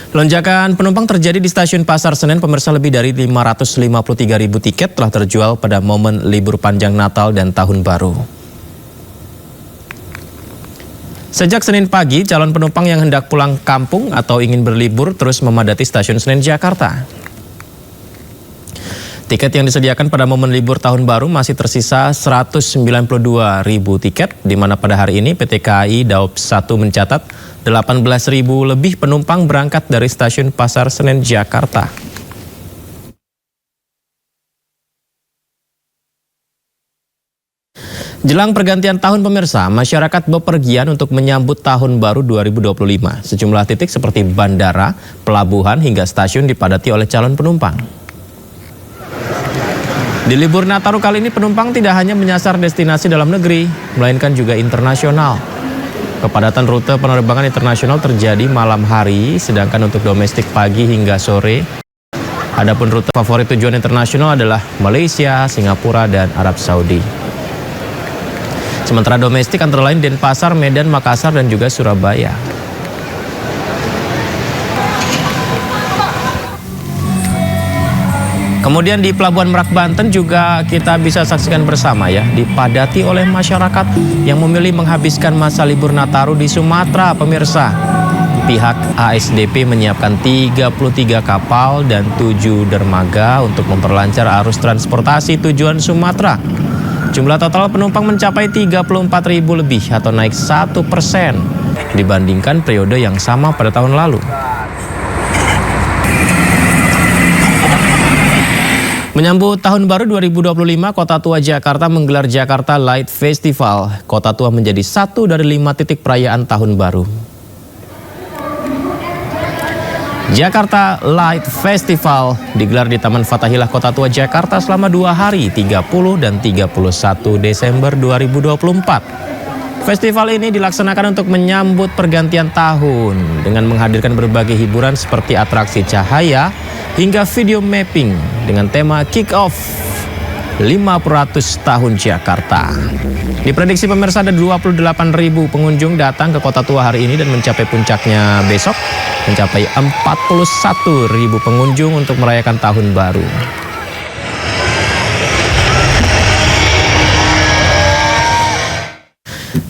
Lonjakan penumpang terjadi di stasiun Pasar Senen. Pemirsa, lebih dari 553.000 tiket telah terjual pada momen libur panjang Natal dan Tahun Baru. Sejak Senin pagi, calon penumpang yang hendak pulang kampung atau ingin berlibur terus memadati stasiun Senen Jakarta. Tiket yang disediakan pada momen libur Tahun Baru masih tersisa 192.000 tiket, di mana pada hari ini PT KAI Daob 1 mencatat 18.000 lebih penumpang berangkat dari stasiun Pasar Senen Jakarta. Jelang pergantian tahun, pemirsa, masyarakat bepergian untuk menyambut Tahun Baru 2025. Sejumlah titik seperti bandara, pelabuhan hingga stasiun dipadati oleh calon penumpang. Di libur Nataru kali ini penumpang tidak hanya menyasar destinasi dalam negeri, melainkan juga internasional. Kepadatan rute penerbangan internasional terjadi malam hari, sedangkan untuk domestik pagi hingga sore. Adapun rute favorit tujuan internasional adalah Malaysia, Singapura, dan Arab Saudi. Sementara domestik antara lain Denpasar, Medan, Makassar, dan juga Surabaya. Kemudian di Pelabuhan Merak, Banten juga kita bisa saksikan bersama ya, dipadati oleh masyarakat yang memilih menghabiskan masa libur Nataru di Sumatera, pemirsa. Pihak ASDP menyiapkan 33 kapal dan 7 dermaga untuk memperlancar arus transportasi tujuan Sumatera. Jumlah total penumpang mencapai 34.000 lebih atau naik 1% dibandingkan periode yang sama pada tahun lalu. Menyambut Tahun Baru 2025, Kota Tua Jakarta menggelar Jakarta Light Festival. Kota Tua menjadi satu dari 5 titik perayaan Tahun Baru. Jakarta Light Festival digelar di Taman Fathahillah Kota Tua Jakarta selama 2 hari, 30 dan 31 Desember 2024. Festival ini dilaksanakan untuk menyambut pergantian tahun dengan menghadirkan berbagai hiburan seperti atraksi cahaya hingga video mapping dengan tema Kick Off 500 tahun Jakarta. Diprediksi pemirsa ada 28.000 pengunjung datang ke Kota Tua hari ini dan mencapai puncaknya besok mencapai 41.000 pengunjung untuk merayakan Tahun Baru.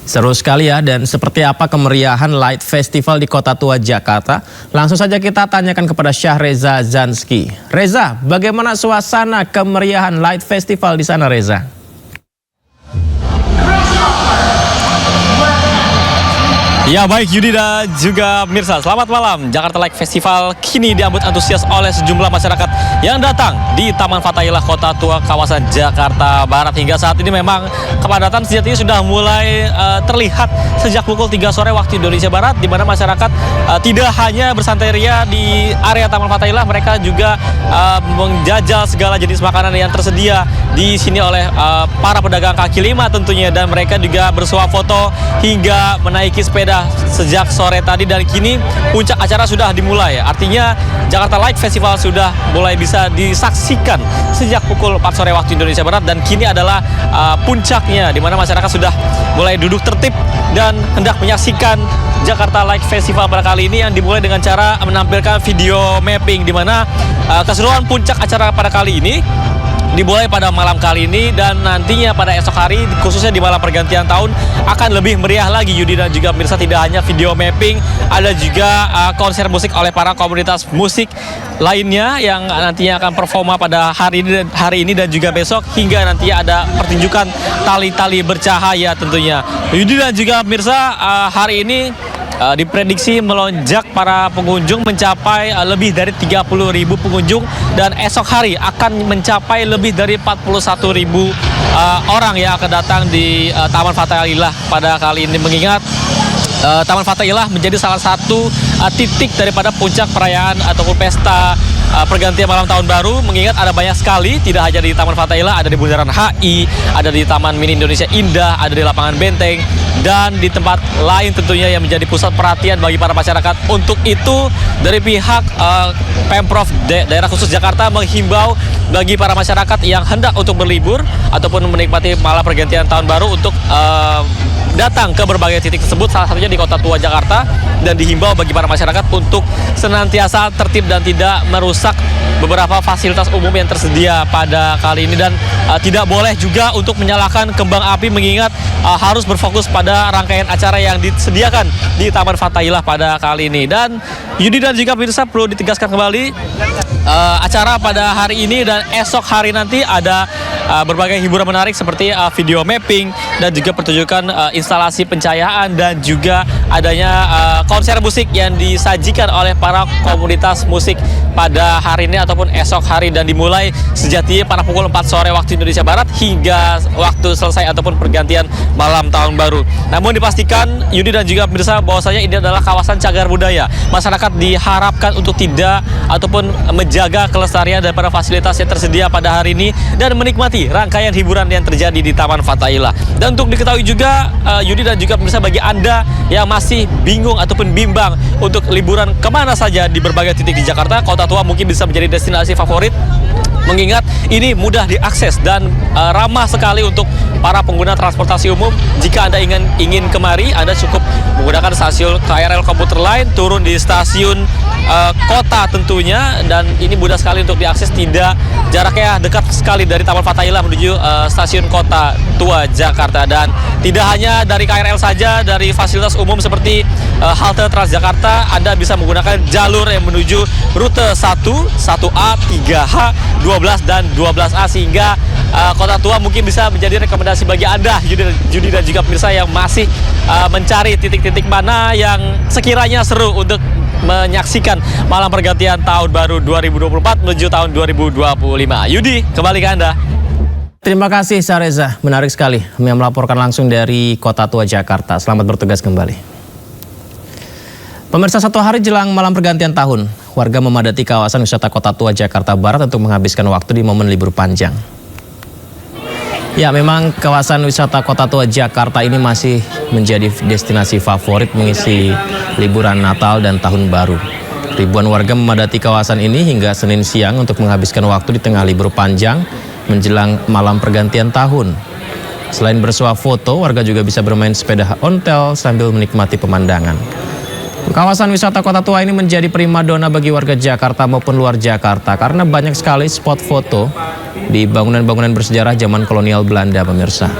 Seru sekali ya, dan seperti apa kemeriahan Light Festival di Kota Tua Jakarta? Langsung saja kita tanyakan kepada Syahreza Zanski. Reza, bagaimana suasana kemeriahan Light Festival di sana, Reza? Ya baik Yudi dan juga pemirsa, selamat malam. Jakarta Light Festival kini diambut antusias oleh sejumlah masyarakat yang datang di Taman Fathahillah Kota Tua kawasan Jakarta Barat. Hingga saat ini memang kepadatan sejatinya sudah mulai terlihat sejak pukul 3 sore waktu Indonesia Barat, di mana masyarakat tidak hanya bersantai ria di area Taman Fathahillah, mereka juga menjajal segala jenis makanan yang tersedia di sini oleh para pedagang kaki lima tentunya, dan mereka juga bersuah foto hingga menaiki sepeda sejak sore tadi, dan kini puncak acara sudah dimulai. Artinya Jakarta Light Festival sudah mulai bisa disaksikan sejak pukul 4 sore waktu Indonesia Barat, dan kini adalah puncaknya, di mana masyarakat sudah mulai duduk tertib dan hendak menyaksikan Jakarta Light Festival pada kali ini yang dimulai dengan cara menampilkan video mapping, di mana keseruan puncak acara pada kali ini dimulai pada malam kali ini, dan nantinya pada esok hari khususnya di malam pergantian tahun akan lebih meriah lagi Yudi dan juga pemirsa. Tidak hanya video mapping, ada juga konser musik oleh para komunitas musik lainnya yang nantinya akan performa pada hari ini dan juga besok, hingga nantinya ada pertunjukan tali-tali bercahaya tentunya. Yudi dan juga pemirsa, hari ini diprediksi melonjak para pengunjung mencapai lebih dari 30.000 pengunjung, dan esok hari akan mencapai lebih dari 41.000 orang yang akan datang di Taman Fathahillah pada kali ini, mengingat Taman Fathahillah menjadi salah satu titik daripada puncak perayaan ataupun pesta pergantian malam tahun baru, mengingat ada banyak sekali, tidak hanya di Taman Fathahillah, ada di Bundaran HI, ada di Taman Mini Indonesia Indah, ada di Lapangan Benteng, dan di tempat lain tentunya yang menjadi pusat perhatian bagi para masyarakat. Untuk itu, dari pihak Pemprov Daerah Khusus Jakarta menghimbau bagi para masyarakat yang hendak untuk berlibur ataupun menikmati malam pergantian tahun baru untuk datang ke berbagai titik tersebut, salah satunya di Kota Tua Jakarta, dan dihimbau bagi para masyarakat untuk senantiasa tertib dan tidak merusak beberapa fasilitas umum yang tersedia pada kali ini, dan tidak boleh juga untuk menyalakan kembang api, mengingat harus berfokus pada rangkaian acara yang disediakan di Taman Fathahillah pada kali ini. Dan Yudi dan juga pemirsa, perlu ditegaskan kembali, acara pada hari ini dan esok hari nanti ada berbagai hiburan menarik seperti video mapping dan juga pertunjukan instalasi pencahayaan, dan juga adanya konser musik yang disajikan oleh para komunitas musik pada hari ini ataupun esok hari, dan dimulai sejatinya pada pukul 4 sore waktu Indonesia Barat hingga waktu selesai ataupun pergantian malam tahun baru. Namun dipastikan Yudi dan juga pemirsa bahwasanya ini adalah kawasan cagar budaya. Masyarakat diharapkan untuk tidak ataupun menjaga kelestarian daripada fasilitas yang tersedia pada hari ini dan menikmati rangkaian hiburan yang terjadi di Taman Fathahillah. Dan untuk diketahui juga Yudi dan juga pemirsa, bagi Anda yang masih bingung ataupun bimbang untuk liburan kemana saja di berbagai titik di Jakarta, Kota Tua mungkin bisa menjadi destinasi favorit, mengingat ini mudah diakses dan ramah sekali untuk para pengguna transportasi umum. Jika Anda ingin kemari, Anda cukup menggunakan stasiun KRL komuter lain, turun di stasiun kota tentunya, dan ini mudah sekali untuk diakses, tidak jaraknya dekat sekali dari Taman Fathahillah menuju stasiun Kota Tua Jakarta. Dan tidak hanya dari KRL saja, dari fasilitas umum seperti halte Transjakarta, Anda bisa menggunakan jalur yang menuju rute 1, 1A, 3H, 12 dan 12A, sehingga Kota Tua mungkin bisa menjadi rekomendasi bagi Anda, Yudi dan juga pemirsa, yang masih mencari titik-titik mana yang sekiranya seru untuk menyaksikan malam pergantian tahun baru 2024 menuju tahun 2025. Yudi, kembali ke Anda. Terima kasih Sareza, menarik sekali yang melaporkan langsung dari Kota Tua Jakarta. Selamat bertugas kembali. Pemirsa, satu hari jelang malam pergantian tahun, warga memadati kawasan wisata Kota Tua Jakarta Barat untuk menghabiskan waktu di momen libur panjang. Ya, memang kawasan wisata Kota Tua Jakarta ini masih menjadi destinasi favorit mengisi liburan Natal dan Tahun Baru. Ribuan warga memadati kawasan ini hingga Senin siang untuk menghabiskan waktu di tengah libur panjang menjelang malam pergantian tahun. Selain bersuah foto, warga juga bisa bermain sepeda ontel sambil menikmati pemandangan. Kawasan wisata Kota Tua ini menjadi primadona bagi warga Jakarta maupun luar Jakarta karena banyak sekali spot foto di bangunan-bangunan bersejarah zaman kolonial Belanda, pemirsa.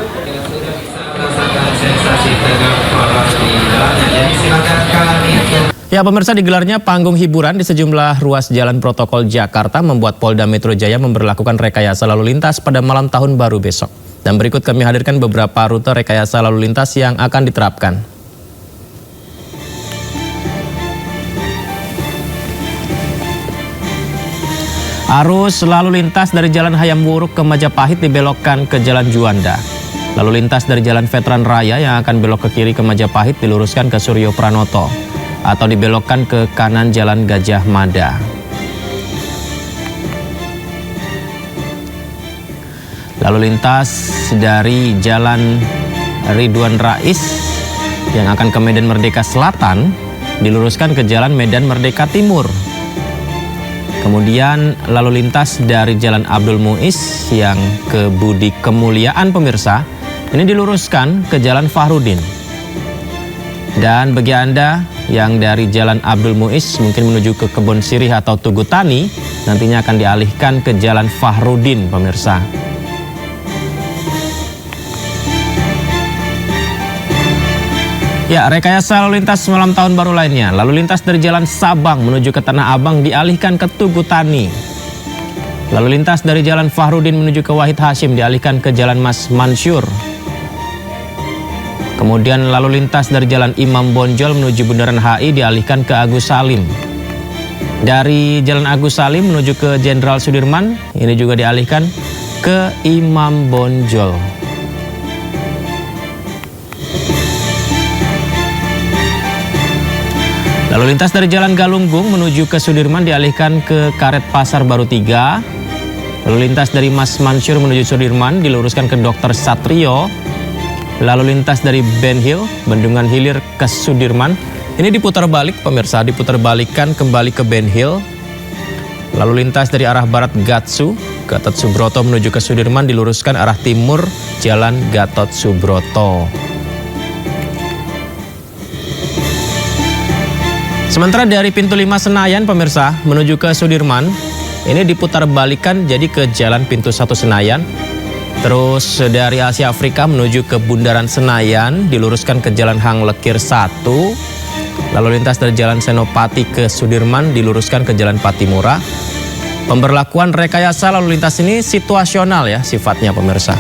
Ya, pemirsa, digelarnya panggung hiburan di sejumlah ruas jalan protokol Jakarta membuat Polda Metro Jaya memberlakukan rekayasa lalu lintas pada malam tahun baru besok. Dan berikut kami hadirkan beberapa rute rekayasa lalu lintas yang akan diterapkan. Arus lalu lintas dari Jalan Hayam Wuruk ke Majapahit dibelokkan ke Jalan Juanda. Lalu lintas dari Jalan Veteran Raya yang akan belok ke kiri ke Majapahit diluruskan ke Suryo Pranoto atau dibelokkan ke kanan Jalan Gajah Mada. Lalu lintas dari Jalan Ridwan Rais yang akan ke Medan Merdeka Selatan diluruskan ke Jalan Medan Merdeka Timur. Kemudian lalu lintas dari Jalan Abdul Muiz yang ke Budi Kemuliaan, pemirsa, ini diluruskan ke Jalan Fahrudin. Dan bagi Anda yang dari Jalan Abdul Muiz mungkin menuju ke Kebon Sirih atau Tugu Tani, nantinya akan dialihkan ke Jalan Fahrudin, pemirsa. Ya, rekayasa lalu lintas malam tahun baru lainnya. Lalu lintas dari Jalan Sabang menuju ke Tanah Abang dialihkan ke Tugu Tani. Lalu lintas dari Jalan Fahrudin menuju ke Wahid Hashim dialihkan ke Jalan Mas Mansur. Kemudian lalu lintas dari Jalan Imam Bonjol menuju Bundaran HI dialihkan ke Agus Salim. Dari Jalan Agus Salim menuju ke Jenderal Sudirman, ini juga dialihkan ke Imam Bonjol. Lalu lintas dari Jalan Galunggung menuju ke Sudirman dialihkan ke Karet Pasar Baru 3. Lalu lintas dari Mas Mansur menuju Sudirman diluruskan ke Dr. Satrio. Lalu lintas dari Ben Hill, Bendungan Hilir ke Sudirman, ini diputar balik, pemirsa, diputar balikan kembali ke Ben Hill. Lalu lintas dari arah barat Gatsu, Gatot Subroto menuju ke Sudirman diluruskan arah timur Jalan Gatot Subroto. Sementara dari pintu 5 Senayan pemirsa menuju ke Sudirman, ini diputar balikan jadi ke jalan pintu 1 Senayan. Terus dari Asia Afrika menuju ke Bundaran Senayan diluruskan ke Jalan Hang Lekir 1. Lalu lintas dari Jalan Senopati ke Sudirman diluruskan ke Jalan Patimura. Pemberlakuan rekayasa lalu lintas ini situasional ya sifatnya pemirsa.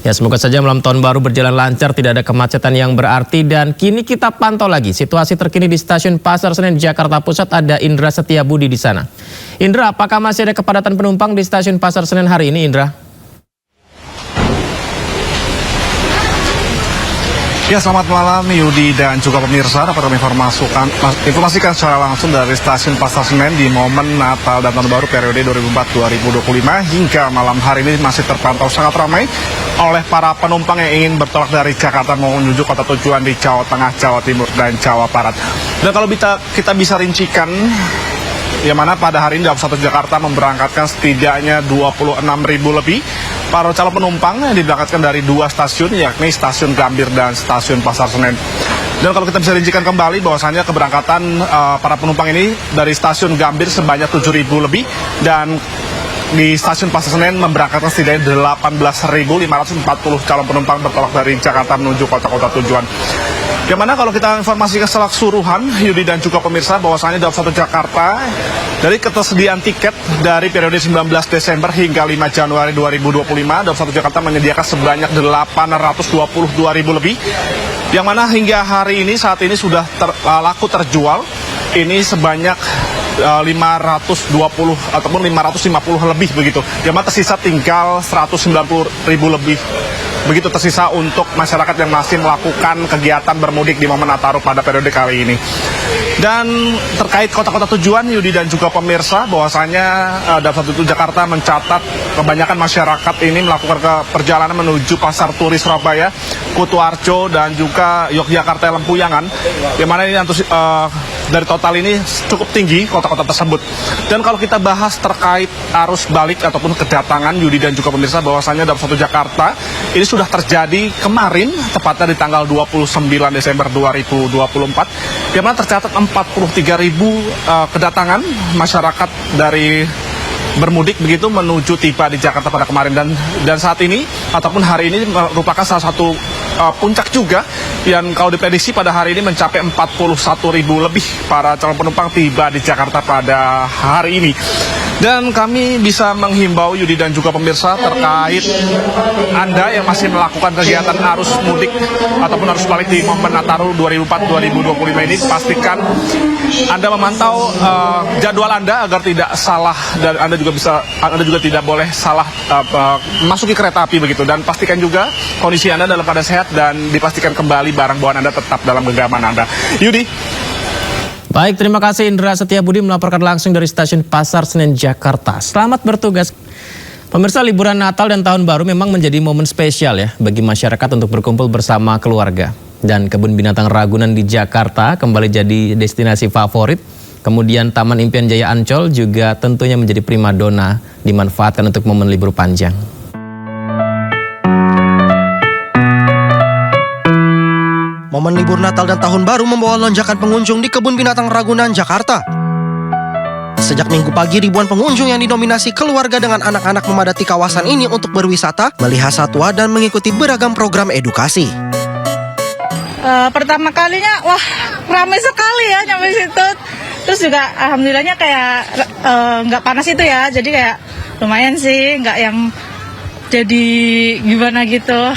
Ya, semoga saja malam tahun baru berjalan lancar, tidak ada kemacetan yang berarti. Dan kini kita pantau lagi situasi terkini di Stasiun Pasar Senen Jakarta Pusat. Ada Indra Setiabudi di sana. Indra, apakah masih ada kepadatan penumpang di Stasiun Pasar Senen hari ini, Indra? Ya, selamat malam Yudi dan juga pemirsa. Dapat kami informasikan secara langsung dari Stasiun Pasar Senen di momen Natal dan Tahun Baru periode 2004-2025 hingga malam hari ini masih terpantau sangat ramai oleh para penumpang yang ingin bertolak dari Jakarta menuju kota tujuan di Jawa Tengah, Jawa Timur, dan Jawa Barat. Dan kalau kita bisa rincikan, yang mana pada hari ini Daup 1 Jakarta memberangkatkan setidaknya 26.000 lebih para calon penumpang yang diberangkatkan dari 2 stasiun, yakni Stasiun Gambir dan Stasiun Pasar Senen. Dan kalau kita bisa rincikan kembali bahwasannya keberangkatan para penumpang ini dari Stasiun Gambir sebanyak 7.000 lebih, dan di Stasiun Pasar Senen memberangkatkan setidaknya 18.540 calon penumpang bertolak dari Jakarta menuju kota-kota tujuan. Yang mana kalau kita informasikan secara keseluruhan, Yudi dan juga pemirsa, bahwasannya Daup 1 Jakarta dari ketersediaan tiket dari periode 19 Desember hingga 5 Januari 2025, Daup 1 Jakarta menyediakan sebanyak 822.000 lebih. Yang mana hingga hari ini, saat ini sudah laku terjual, ini sebanyak 520 ataupun 550 lebih begitu. Yang mana tersisa tinggal 190.000 lebih. Begitu tersisa untuk masyarakat yang masih melakukan kegiatan bermudik di momen Nataru pada periode kali ini. Dan terkait kota-kota tujuan, Yudi dan juga pemirsa, bahwasanya Daup 1 Jakarta mencatat kebanyakan masyarakat ini melakukan perjalanan menuju Pasar Turi Surabaya, Kutoarjo, dan juga Yogyakarta Lempuyangan. Yang mana ini dari total ini cukup tinggi kota-kota tersebut. Dan kalau kita bahas terkait arus balik ataupun kedatangan, Yudi dan juga pemirsa, bahwasanya Daup 1 Jakarta ini sudah terjadi kemarin, tepatnya di tanggal 29 Desember 2024, yang mana tercatat 43.000 kedatangan masyarakat dari bermudik begitu menuju tiba di Jakarta pada kemarin, dan saat ini ataupun hari ini merupakan salah satu puncak juga yang kalau diprediksi pada hari ini mencapai 41.000 lebih para calon penumpang tiba di Jakarta pada hari ini. Dan kami bisa menghimbau Yudi dan juga pemirsa terkait Anda yang masih melakukan kegiatan arus mudik ataupun arus balik di momen Nataru 2004-2025 ini, pastikan Anda memantau jadwal Anda agar tidak salah, dan Anda juga tidak boleh salah masuki kereta api begitu. Dan pastikan juga kondisi Anda dalam keadaan sehat dan dipastikan kembali barang bawaan Anda tetap dalam genggaman Anda. Yudi. Baik, terima kasih Indra Setiabudi melaporkan langsung dari Stasiun Pasar Senen Jakarta. Selamat bertugas. Pemirsa, liburan Natal dan Tahun Baru memang menjadi momen spesial ya bagi masyarakat untuk berkumpul bersama keluarga. Dan Kebun Binatang Ragunan di Jakarta kembali jadi destinasi favorit. Kemudian Taman Impian Jaya Ancol juga tentunya menjadi primadona dimanfaatkan untuk momen libur panjang. Momen libur Natal dan Tahun Baru membawa lonjakan pengunjung di Kebun Binatang Ragunan, Jakarta. Sejak Minggu pagi, ribuan pengunjung yang didominasi keluarga dengan anak-anak memadati kawasan ini untuk berwisata, melihat satwa, dan mengikuti beragam program edukasi. Pertama kalinya, wah ramai sekali ya nyampe situ. Terus juga alhamdulillahnya kayak nggak panas itu ya, jadi kayak lumayan sih, nggak yang jadi gimana gitu.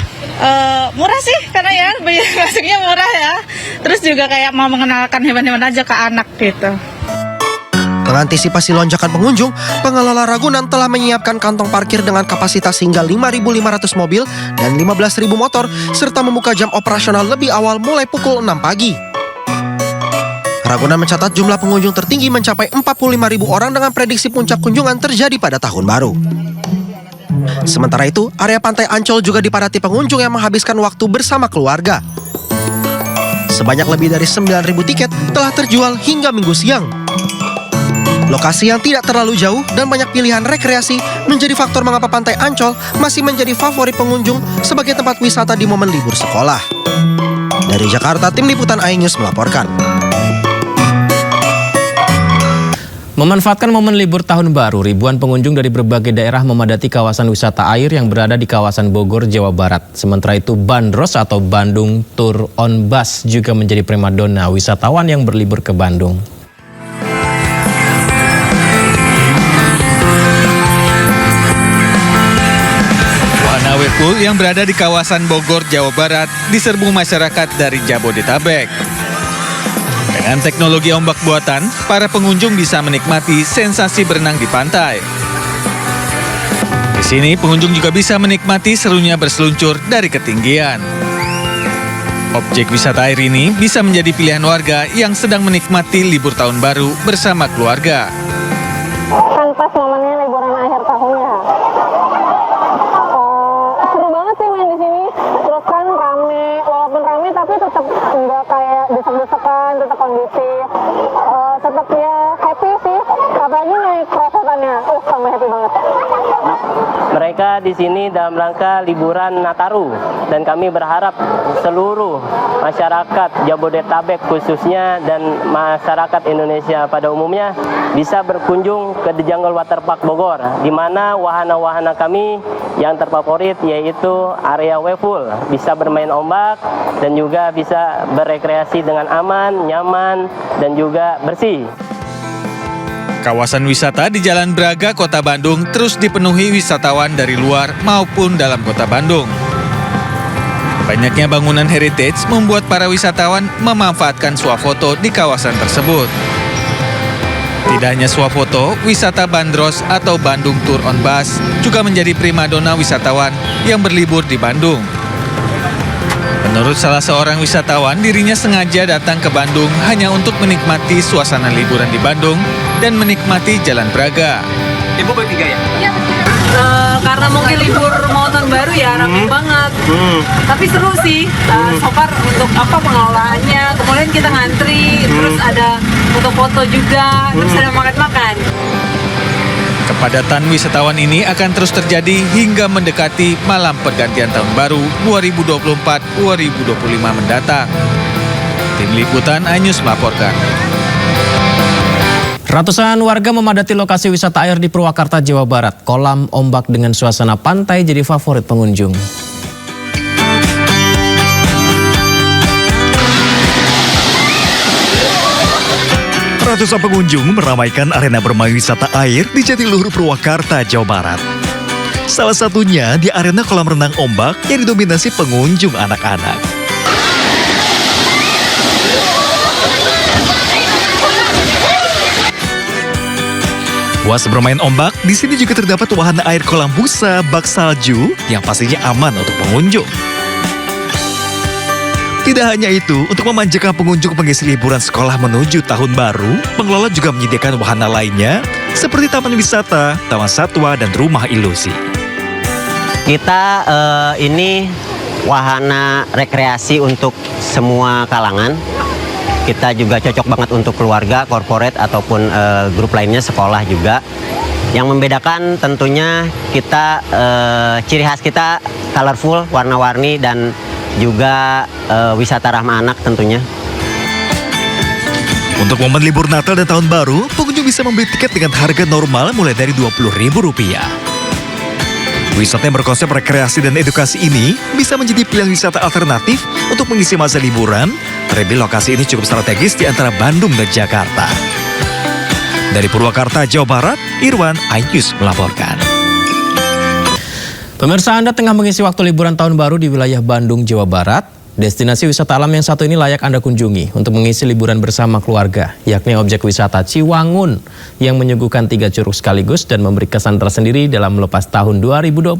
Murah sih karena ya biaya masuknya murah ya. Terus juga kayak mau mengenalkan hewan-hewan aja ke anak gitu. Mengantisipasi lonjakan pengunjung, pengelola Ragunan telah menyiapkan kantong parkir dengan kapasitas hingga 5.500 mobil dan 15.000 motor, serta membuka jam operasional lebih awal mulai pukul 6 pagi. Ragunan mencatat jumlah pengunjung tertinggi mencapai 45.000 orang dengan prediksi puncak kunjungan terjadi pada Tahun Baru. Sementara itu, area Pantai Ancol juga dipadati pengunjung yang menghabiskan waktu bersama keluarga. Sebanyak lebih dari 9.000 tiket telah terjual hingga Minggu siang. Lokasi yang tidak terlalu jauh dan banyak pilihan rekreasi menjadi faktor mengapa Pantai Ancol masih menjadi favorit pengunjung sebagai tempat wisata di momen libur sekolah. Dari Jakarta, Tim Liputan iNews melaporkan. Memanfaatkan momen libur tahun baru, ribuan pengunjung dari berbagai daerah memadati kawasan wisata air yang berada di kawasan Bogor, Jawa Barat. Sementara itu Bandros atau Bandung Tour on Bus juga menjadi primadona wisatawan yang berlibur ke Bandung. Wahana wave yang berada di kawasan Bogor, Jawa Barat diserbu masyarakat dari Jabodetabek. Dengan teknologi ombak buatan, para pengunjung bisa menikmati sensasi berenang di pantai. Di sini, pengunjung juga bisa menikmati serunya berseluncur dari ketinggian. Objek wisata air ini bisa menjadi pilihan warga yang sedang menikmati libur tahun baru bersama keluarga. Kan pas momennya liburan akhir tahun ya. Seru banget sih main di sini. Terus kan rame, walaupun rame tapi tetap enggak kayak desek-desekan, tetap kondusif. Tetap ya happy sih. Apalagi naik crossover-nya. Sama happy banget. Mereka di sini dalam rangka liburan Nataru dan kami berharap seluruh masyarakat Jabodetabek khususnya dan masyarakat Indonesia pada umumnya bisa berkunjung ke The Jungle Water Park Bogor, di mana wahana-wahana kami yang terfavorit yaitu area wave pool, bisa bermain ombak dan juga bisa berekreasi dengan aman, nyaman dan juga bersih. Kawasan wisata di Jalan Braga, Kota Bandung terus dipenuhi wisatawan dari luar maupun dalam Kota Bandung. Banyaknya bangunan heritage membuat para wisatawan memanfaatkan swafoto di kawasan tersebut. Tidak hanya swafoto, wisata Bandros atau Bandung Tour on Bus juga menjadi primadona wisatawan yang berlibur di Bandung. Menurut salah seorang wisatawan, dirinya sengaja datang ke Bandung hanya untuk menikmati suasana liburan di Bandung dan menikmati Jalan Braga. Ibu bertiga ya? Iya, karena mungkin libur mau tahun baru ya, rame banget. Tapi seru sih, so far untuk pengelolaannya. Kemudian kita ngantri, terus ada foto-foto juga, terus ada makan-makan. Kepadatan wisatawan ini akan terus terjadi hingga mendekati malam pergantian tahun baru 2024-2025 mendatang. Tim Liputan iNews melaporkan. Ratusan warga memadati lokasi wisata air di Purwakarta, Jawa Barat. Kolam ombak dengan suasana pantai jadi favorit pengunjung. Ratusan pengunjung meramaikan arena bermain wisata air di Jatiluhur, Purwakarta, Jawa Barat. Salah satunya di arena kolam renang ombak yang didominasi pengunjung anak-anak. Puas bermain ombak, di sini juga terdapat wahana air kolam busa, bak salju yang pastinya aman untuk pengunjung. Tidak hanya itu, untuk memanjakan pengunjung mengisi liburan sekolah menuju tahun baru, pengelola juga menyediakan wahana lainnya seperti taman wisata, taman satwa, dan rumah ilusi. Kita ini wahana rekreasi untuk semua kalangan. Kita juga cocok banget untuk keluarga, corporate, ataupun grup lainnya, sekolah juga. Yang membedakan tentunya kita, ciri khas kita colorful, warna-warni, dan juga wisata ramah anak tentunya. Untuk momen libur Natal dan Tahun Baru, pengunjung bisa membeli tiket dengan harga normal mulai dari Rp20.000. Wisata yang berkonsep rekreasi dan edukasi ini bisa menjadi pilihan wisata alternatif untuk mengisi masa liburan, terlebih lokasi ini cukup strategis di antara Bandung dan Jakarta. Dari Purwakarta, Jawa Barat, Irwan, iNews melaporkan. Pemirsa, Anda tengah mengisi waktu liburan tahun baru di wilayah Bandung, Jawa Barat. Destinasi wisata alam yang satu ini layak Anda kunjungi untuk mengisi liburan bersama keluarga, yakni objek wisata Ciwangun yang menyuguhkan 3 curug sekaligus dan memberi kesan tersendiri dalam melepas tahun 2024.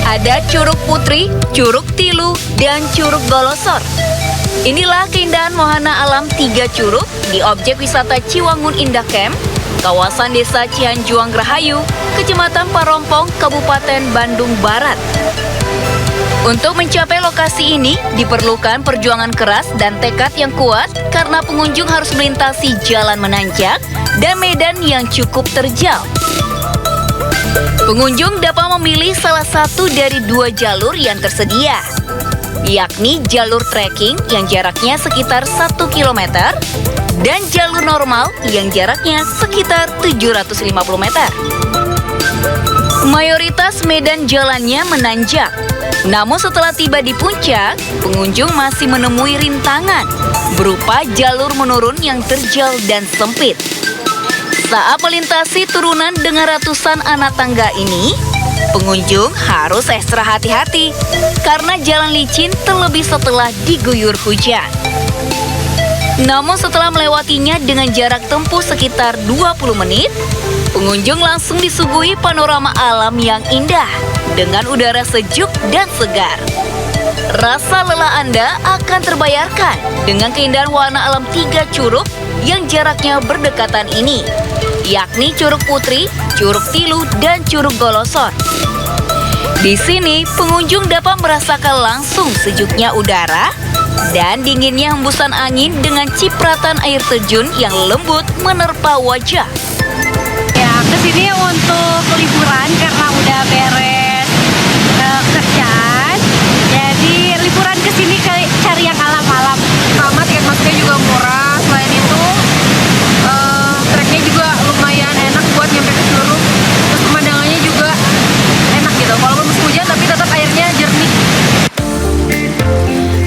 Ada Curug Putri, Curug Tilu, dan Curug Golosor. Inilah keindahan wahana alam 3 curug di objek wisata Ciwangun Indah Camp, kawasan desa Cianjuang Rahayu, Kecamatan Parompong, Kabupaten Bandung Barat. Untuk mencapai lokasi ini diperlukan perjuangan keras dan tekad yang kuat karena pengunjung harus melintasi jalan menanjak dan medan yang cukup terjal. Pengunjung dapat memilih salah satu dari 2 jalur yang tersedia, yakni jalur trekking yang jaraknya sekitar 1 km dan jalur normal yang jaraknya sekitar 750 meter. Mayoritas medan jalannya menanjak, namun setelah tiba di puncak, pengunjung masih menemui rintangan berupa jalur menurun yang terjal dan sempit. Saat melintasi turunan dengan ratusan anak tangga ini, pengunjung harus ekstra hati-hati karena jalan licin terlebih setelah diguyur hujan. Namun setelah melewatinya dengan jarak tempuh sekitar 20 menit, pengunjung langsung disuguhi panorama alam yang indah dengan udara sejuk dan segar. Rasa lelah Anda akan terbayarkan dengan keindahan warna alam 3 curug yang jaraknya berdekatan ini, yakni Curug Putri, Curug Tilu, dan Curug Golosor. Di sini, pengunjung dapat merasakan langsung sejuknya udara dan dinginnya hembusan angin dengan cipratan air terjun yang lembut menerpa wajah. Ya, kesini untuk liburan karena udah beres kerjaan. Jadi liburan kesini cari yang alam-alam. Sama tiket masuknya juga murah. Selain itu, treknya juga lumayan enak buat nyampe ke Curug. Terus pemandangannya juga enak gitu. Walaupun musim hujan tapi tetap airnya jernih.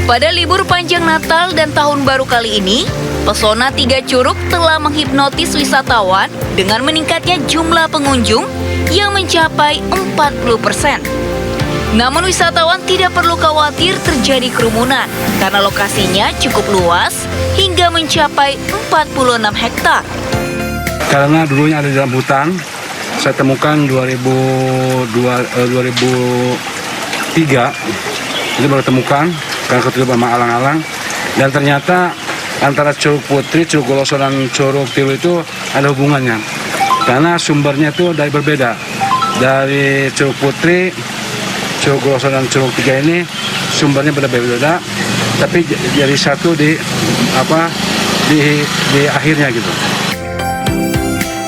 Pada libur panjang Natal dan Tahun Baru kali ini, pesona 3 Curug telah menghipnotis wisatawan dengan meningkatnya jumlah pengunjung yang mencapai 40%. Namun wisatawan tidak perlu khawatir terjadi kerumunan karena lokasinya cukup luas hingga mencapai 46 hektar. Karena dulunya ada di dalam hutan, saya temukan 2003, itu baru temukan karena ketemu sama alang-alang, dan ternyata antara Curug Putri, Curug Golosor, dan Curug Tilu itu ada hubungannya karena sumbernya itu dari berbeda. Dari Curug Putri, Curug Golosor, dan Curug Tiga ini sumbernya berbeda-beda, tapi jadi satu di akhirnya gitu.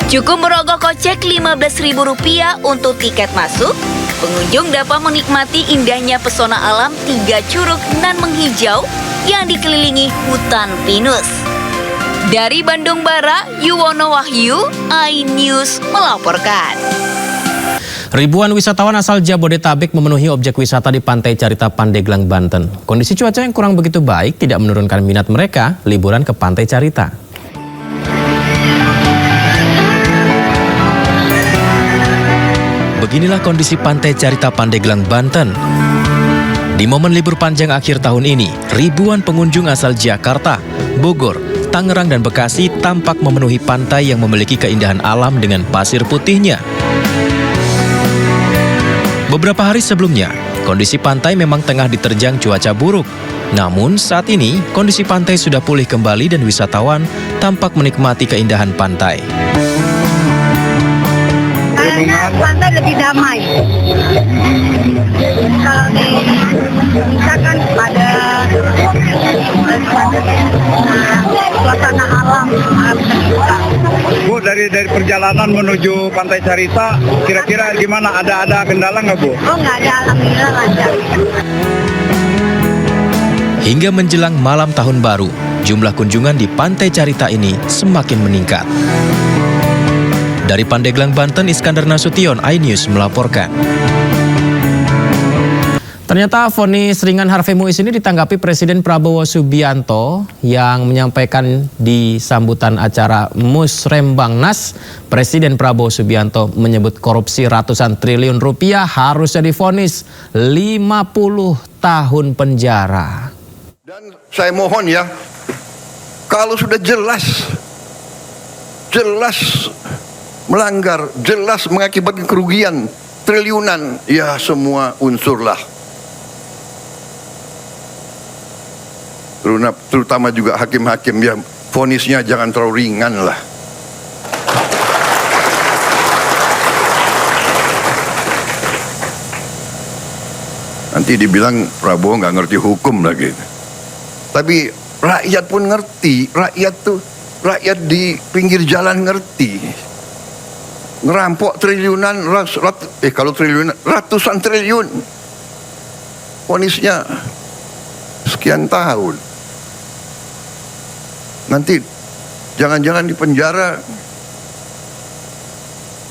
Cukup merogoh kocek Rp15.000 untuk tiket masuk. Pengunjung dapat menikmati indahnya pesona alam 3 curug nan menghijau yang dikelilingi hutan pinus. Dari Bandung Barat, Yuwono Wahyu, iNews melaporkan. Ribuan wisatawan asal Jabodetabek memenuhi objek wisata di Pantai Carita Pandeglang, Banten. Kondisi cuaca yang kurang begitu baik tidak menurunkan minat mereka liburan ke Pantai Carita. Beginilah kondisi Pantai Carita Pandeglang, Banten. Di momen libur panjang akhir tahun ini, ribuan pengunjung asal Jakarta, Bogor, Tangerang, dan Bekasi tampak memenuhi pantai yang memiliki keindahan alam dengan pasir putihnya. Beberapa hari sebelumnya, kondisi pantai memang tengah diterjang cuaca buruk. Namun saat ini, kondisi pantai sudah pulih kembali dan wisatawan tampak menikmati keindahan pantai. Kayaknya pantai lebih damai. Kalau di misalkan ada suasana alam terbuka. Bu, dari perjalanan menuju Pantai Carita, kira-kira gimana? Ada kendala nggak, Bu? Oh, nggak ada, alhamdulillah lancar. Hingga menjelang malam tahun baru, jumlah kunjungan di Pantai Carita ini semakin meningkat. Dari Pandeglang, Banten, Iskandar Nasution, iNews melaporkan. Ternyata vonis ringan Harvey Muiz ini ditanggapi Presiden Prabowo Subianto yang menyampaikan di sambutan acara Musrembangnas. Presiden Prabowo Subianto menyebut korupsi ratusan triliun rupiah harusnya divonis 50 tahun penjara. Dan saya mohon ya, kalau sudah jelas melanggar, jelas mengakibatkan kerugian triliunan, ya semua unsurlah. Terutama juga hakim-hakim, ya vonisnya jangan terlalu ringan lah. Nanti dibilang Prabowo nggak ngerti hukum lagi. Tapi rakyat pun ngerti. Rakyat di pinggir jalan ngerti. Ngerampok triliunan, kalau triliunan, ratusan triliun. Vonisnya sekian tahun. Nanti jangan-jangan di penjara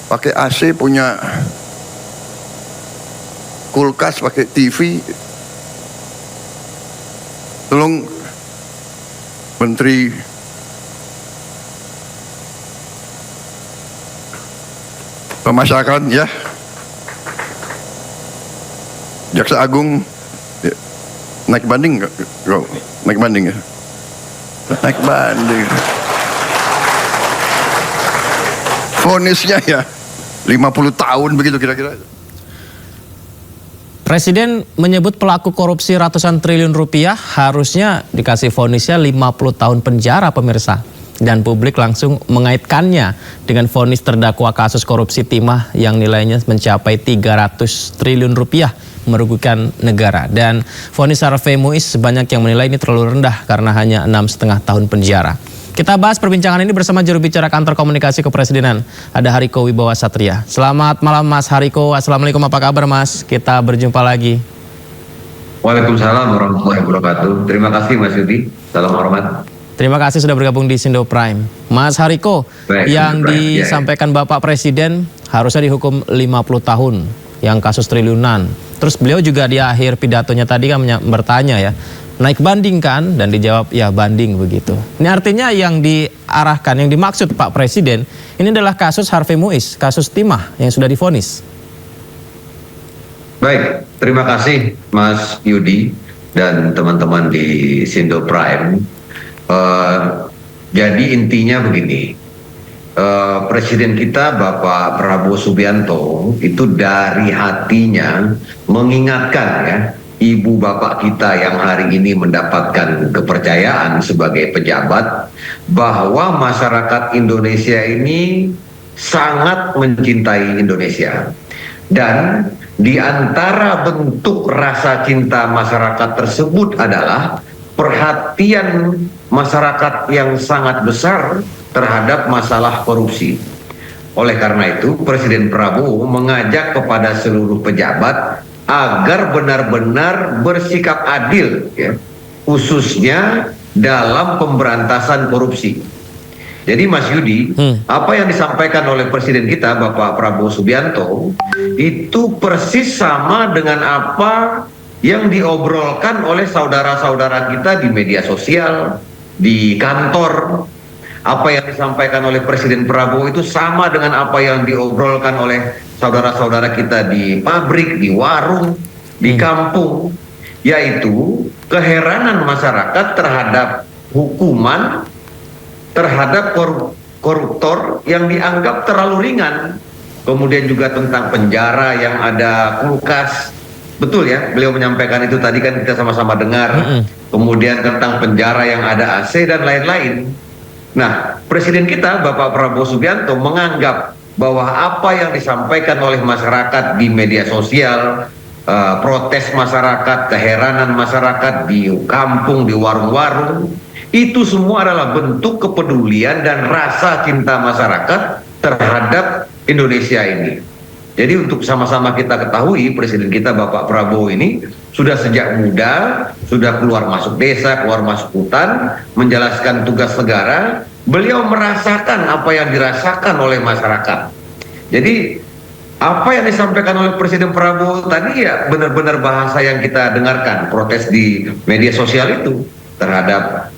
pakai AC, punya kulkas, pakai TV. Tolong Menteri Pemasyarakatan ya, Jaksa Agung ya, naik banding nggak? Naik banding ya? Naik banding. Vonisnya ya 50 tahun begitu kira-kira. Presiden menyebut pelaku korupsi ratusan triliun rupiah harusnya dikasih vonisnya 50 tahun penjara, pemirsa. Dan publik langsung mengaitkannya dengan vonis terdakwa kasus korupsi timah yang nilainya mencapai 300 triliun rupiah merugikan negara. Dan vonis Harvey Muiz sebanyak yang menilai ini terlalu rendah karena hanya 6,5 tahun penjara. Kita bahas perbincangan ini bersama juru bicara kantor komunikasi kepresidenan, ada Hariko Wibowo Satria. Selamat malam Mas Hariko, Assalamualaikum, apa kabar Mas? Kita berjumpa lagi. Waalaikumsalam warahmatullahi wabarakatuh. Terima kasih Mas Yudi, salam hormat. Terima kasih sudah bergabung di Sindo Prime. Mas Hariko, yang disampaikan Bapak Presiden harusnya dihukum 50 tahun yang kasus triliunan. Terus beliau juga di akhir pidatonya tadi kan bertanya ya, naik banding kan? Dan dijawab ya banding begitu. Ini artinya yang diarahkan, yang dimaksud Pak Presiden, ini adalah kasus Harvey Muiz, kasus timah yang sudah divonis. Baik, terima kasih Mas Yudi dan teman-teman di Sindo Prime. Jadi intinya begini, Presiden kita Bapak Prabowo Subianto itu dari hatinya mengingatkan ya ibu bapak kita yang hari ini mendapatkan kepercayaan sebagai pejabat bahwa masyarakat Indonesia ini sangat mencintai Indonesia. Dan di antara bentuk rasa cinta masyarakat tersebut adalah perhatian masyarakat yang sangat besar terhadap masalah korupsi. Oleh karena itu, Presiden Prabowo mengajak kepada seluruh pejabat agar benar-benar bersikap adil, ya, khususnya dalam pemberantasan korupsi. Jadi Mas Yudi, apa yang disampaikan oleh Presiden kita Bapak Prabowo Subianto itu persis sama dengan apa yang diobrolkan oleh saudara-saudara kita di media sosial, di kantor. Apa yang disampaikan oleh Presiden Prabowo itu sama dengan apa yang diobrolkan oleh saudara-saudara kita di pabrik, di warung, di kampung, yaitu keheranan masyarakat terhadap hukuman terhadap koruptor yang dianggap terlalu ringan. Kemudian juga tentang penjara yang ada kulkas. Betul ya, beliau menyampaikan itu tadi kan kita sama-sama dengar. Kemudian tentang penjara yang ada AC dan lain-lain. Nah, Presiden kita Bapak Prabowo Subianto menganggap bahwa apa yang disampaikan oleh masyarakat di media sosial, protes masyarakat, keheranan masyarakat di kampung, di warung-warung, itu semua adalah bentuk kepedulian dan rasa cinta masyarakat terhadap Indonesia ini. Jadi untuk sama-sama kita ketahui, Presiden kita Bapak Prabowo ini sudah sejak muda, sudah keluar masuk desa, keluar masuk hutan, menjelaskan tugas negara. Beliau merasakan apa yang dirasakan oleh masyarakat. Jadi apa yang disampaikan oleh Presiden Prabowo tadi ya benar-benar bahasa yang kita dengarkan, protes di media sosial itu terhadap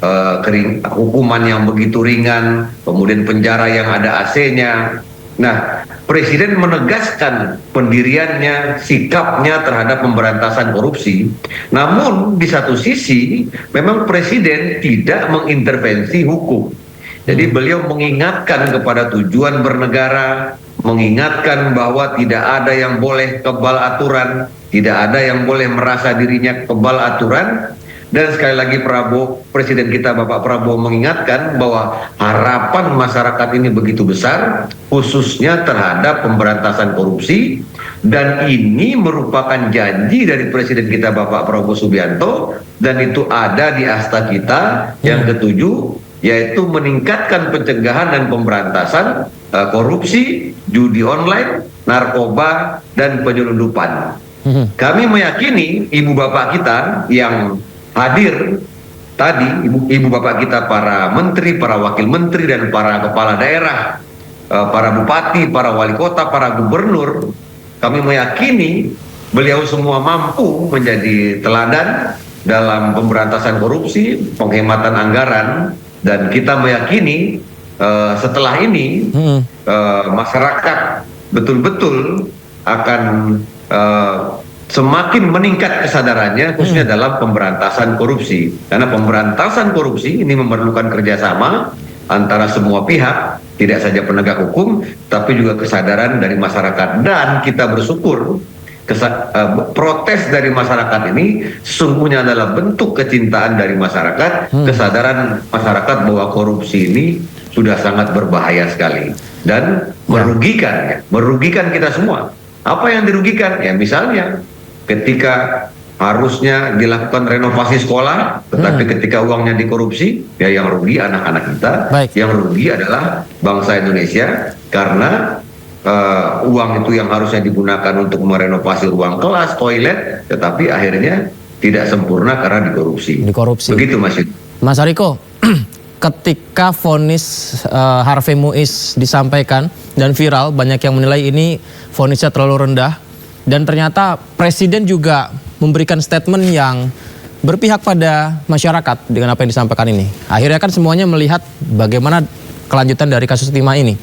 hukuman yang begitu ringan, kemudian penjara yang ada AC-nya. Nah, Presiden menegaskan pendiriannya, sikapnya terhadap pemberantasan korupsi. Namun di satu sisi memang Presiden tidak mengintervensi hukum. Jadi beliau mengingatkan kepada tujuan bernegara, mengingatkan bahwa tidak ada yang boleh kebal aturan, tidak ada yang boleh merasa dirinya kebal aturan. Dan sekali lagi Presiden kita Bapak Prabowo mengingatkan bahwa harapan masyarakat ini begitu besar, khususnya terhadap pemberantasan korupsi, dan ini merupakan janji dari Presiden kita Bapak Prabowo Subianto, dan itu ada di asta kita yang ketujuh, yaitu meningkatkan pencegahan dan pemberantasan korupsi, judi online, narkoba, dan penyelundupan. Kami meyakini ibu bapak kita yang hadir tadi, ibu bapak kita para menteri, para wakil menteri, dan para kepala daerah, para bupati, para wali kota, para gubernur, kami meyakini beliau semua mampu menjadi teladan dalam pemberantasan korupsi, penghematan anggaran, dan kita meyakini setelah ini masyarakat betul-betul akan semakin meningkat kesadarannya, khususnya dalam pemberantasan korupsi. Karena pemberantasan korupsi ini memerlukan kerjasama antara semua pihak, tidak saja penegak hukum, tapi juga kesadaran dari masyarakat. Dan kita bersyukur protes dari masyarakat ini sesungguhnya adalah bentuk kecintaan dari masyarakat, kesadaran masyarakat bahwa korupsi ini sudah sangat berbahaya sekali dan merugikan kita semua. Apa yang dirugikan? Ya misalnya ketika harusnya dilakukan renovasi sekolah, tetapi ketika uangnya dikorupsi, ya yang rugi anak-anak kita, yang rugi adalah bangsa Indonesia, karena uang itu yang harusnya digunakan untuk merenovasi ruang kelas, toilet, tetapi akhirnya tidak sempurna karena dikorupsi. Begitu Mas Yudi. Mas Hariko, ketika vonis Harvey Muiz disampaikan dan viral, banyak yang menilai ini vonisnya terlalu rendah. Dan ternyata Presiden juga memberikan statement yang berpihak pada masyarakat dengan apa yang disampaikan ini. Akhirnya kan semuanya melihat bagaimana kelanjutan dari kasus Timah ini.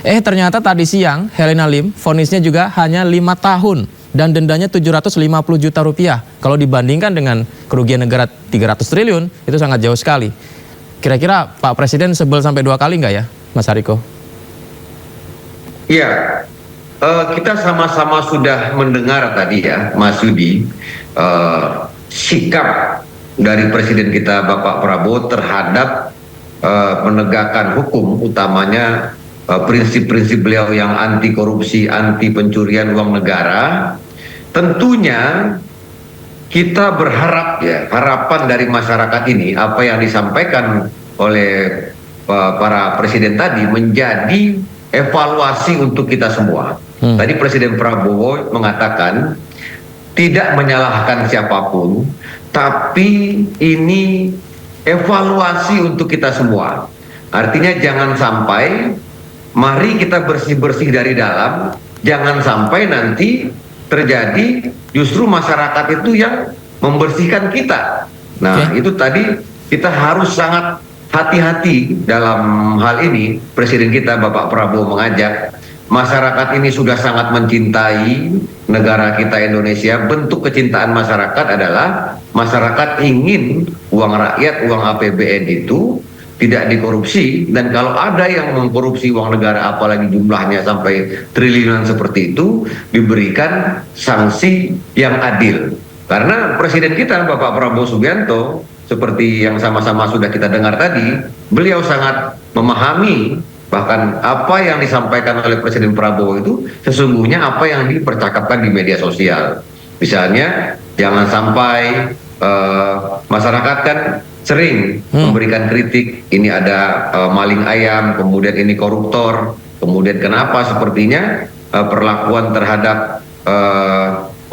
Ternyata tadi siang Helena Lim vonisnya juga hanya 5 tahun dan dendanya 750 juta rupiah. Kalau dibandingkan dengan kerugian negara 300 triliun, itu sangat jauh sekali. Kira-kira Pak Presiden sebel sampai 2 kali nggak ya, Mas Hariko? Iya. Kita sama-sama sudah mendengar tadi ya, Mas Yudi, sikap dari Presiden kita Bapak Prabowo terhadap penegakan hukum, utamanya prinsip-prinsip beliau yang anti korupsi, anti pencurian uang negara. Tentunya kita berharap ya, harapan dari masyarakat ini, apa yang disampaikan oleh para presiden tadi menjadi evaluasi untuk kita semua. Tadi Presiden Prabowo mengatakan tidak menyalahkan siapapun, tapi ini evaluasi untuk kita semua. Artinya jangan sampai, mari kita bersih-bersih dari dalam, jangan sampai nanti terjadi justru masyarakat itu yang membersihkan kita. Nah, itu tadi kita harus sangat hati-hati dalam hal ini. Presiden kita Bapak Prabowo mengajak masyarakat ini sudah sangat mencintai negara kita Indonesia. Bentuk kecintaan masyarakat adalah masyarakat ingin uang rakyat, uang APBN itu tidak dikorupsi, dan kalau ada yang mengkorupsi uang negara, apalagi jumlahnya sampai triliunan seperti itu, diberikan sanksi yang adil. Karena Presiden kita Bapak Prabowo Subianto, seperti yang sama-sama sudah kita dengar tadi, beliau sangat memahami bahkan apa yang disampaikan oleh Presiden Prabowo itu sesungguhnya apa yang dipercakapkan di media sosial. Misalnya jangan sampai masyarakat kan sering memberikan kritik, ini ada maling ayam, kemudian ini koruptor, kemudian kenapa sepertinya perlakuan terhadap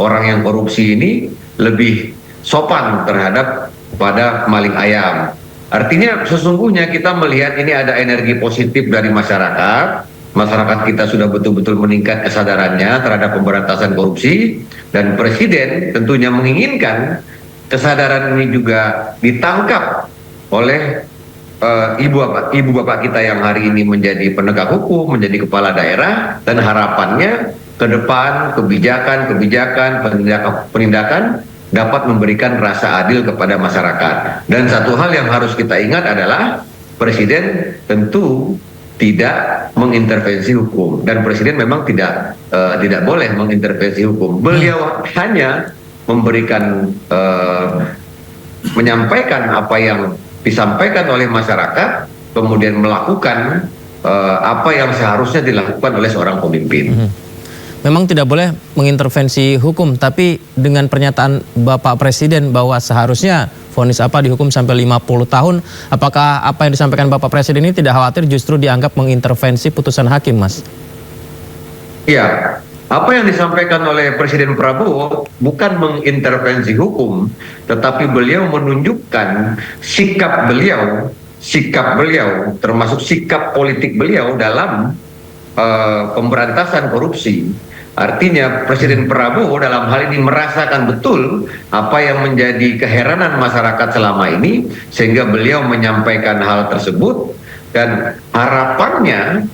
orang yang korupsi ini lebih sopan terhadap pada maling ayam. Artinya sesungguhnya kita melihat ini ada energi positif dari masyarakat. Masyarakat kita sudah betul-betul meningkat kesadarannya terhadap pemberantasan korupsi, dan Presiden tentunya menginginkan kesadaran ini juga ditangkap oleh ibu bapak kita yang hari ini menjadi penegak hukum, menjadi kepala daerah, dan harapannya ke depan kebijakan penindakan dapat memberikan rasa adil kepada masyarakat. Dan satu hal yang harus kita ingat adalah Presiden tentu tidak mengintervensi hukum, dan Presiden memang tidak boleh mengintervensi hukum. Beliau hanya memberikan menyampaikan apa yang disampaikan oleh masyarakat, kemudian melakukan apa yang seharusnya dilakukan oleh seorang pemimpin. Memang tidak boleh mengintervensi hukum, tapi dengan pernyataan Bapak Presiden bahwa seharusnya vonis apa dihukum sampai 50 tahun, apakah apa yang disampaikan Bapak Presiden ini tidak khawatir justru dianggap mengintervensi putusan hakim, Mas? Iya, apa yang disampaikan oleh Presiden Prabowo bukan mengintervensi hukum, tetapi beliau menunjukkan sikap beliau termasuk sikap politik beliau dalam pemberantasan korupsi. Artinya Presiden Prabowo dalam hal ini merasakan betul apa yang menjadi keheranan masyarakat selama ini, sehingga beliau menyampaikan hal tersebut, dan harapannya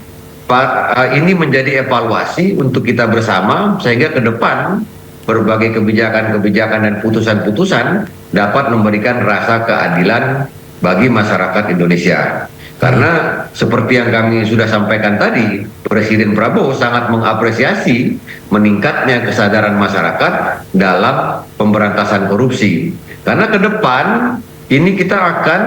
ini menjadi evaluasi untuk kita bersama, sehingga ke depan berbagai kebijakan-kebijakan dan putusan-putusan dapat memberikan rasa keadilan bagi masyarakat Indonesia. Karena seperti yang kami sudah sampaikan tadi, Presiden Prabowo sangat mengapresiasi meningkatnya kesadaran masyarakat dalam pemberantasan korupsi. Karena ke depan ini kita akan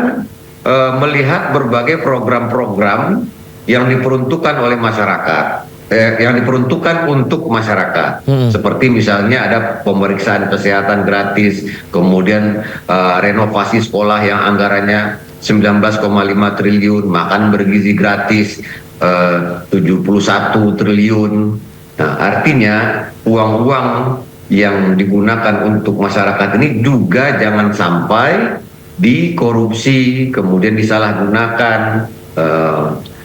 melihat berbagai program-program yang diperuntukkan oleh masyarakat, yang diperuntukkan untuk masyarakat. Seperti misalnya ada pemeriksaan kesehatan gratis, kemudian renovasi sekolah yang anggarannya 19,5 triliun, makan bergizi gratis 71 triliun. Nah, artinya uang-uang yang digunakan untuk masyarakat ini juga jangan sampai dikorupsi, kemudian disalahgunakan.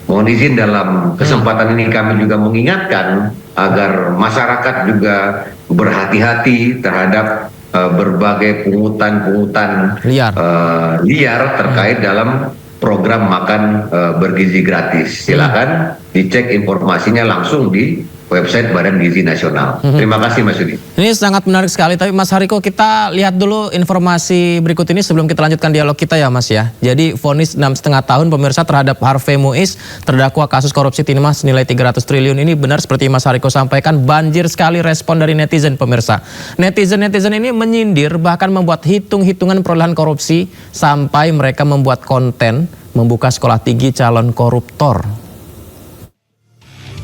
Mohon izin dalam kesempatan ini kami juga mengingatkan agar masyarakat juga berhati-hati terhadap berbagai pungutan liar terkait dalam program makan bergizi gratis. Silakan dicek informasinya langsung di website Badan Gizi Nasional. Terima kasih Mas Yudi. Ini sangat menarik sekali, tapi Mas Hariko, kita lihat dulu informasi berikut ini sebelum kita lanjutkan dialog kita ya Mas ya. Jadi vonis 6,5 tahun pemirsa terhadap Harvey Muiz, terdakwa kasus korupsi timah senilai 300 triliun ini. Benar seperti Mas Hariko sampaikan, banjir sekali respon dari netizen pemirsa. Netizen ini menyindir, bahkan membuat hitung-hitungan perolehan korupsi, sampai mereka membuat konten membuka sekolah tinggi calon koruptor.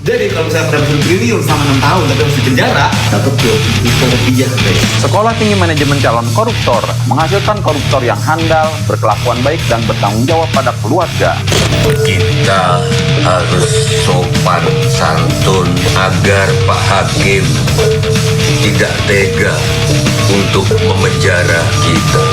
Jadi kalau misalnya pendapat triliun sama 6 tahun tapi harus dipenjara, dapat 20 juta rupiah guys. Sekolah Tinggi Manajemen Calon Koruptor menghasilkan koruptor yang handal, berkelakuan baik dan bertanggung jawab pada keluarga. Kita harus sopan santun agar Pak Hakim tidak tega untuk memenjara kita.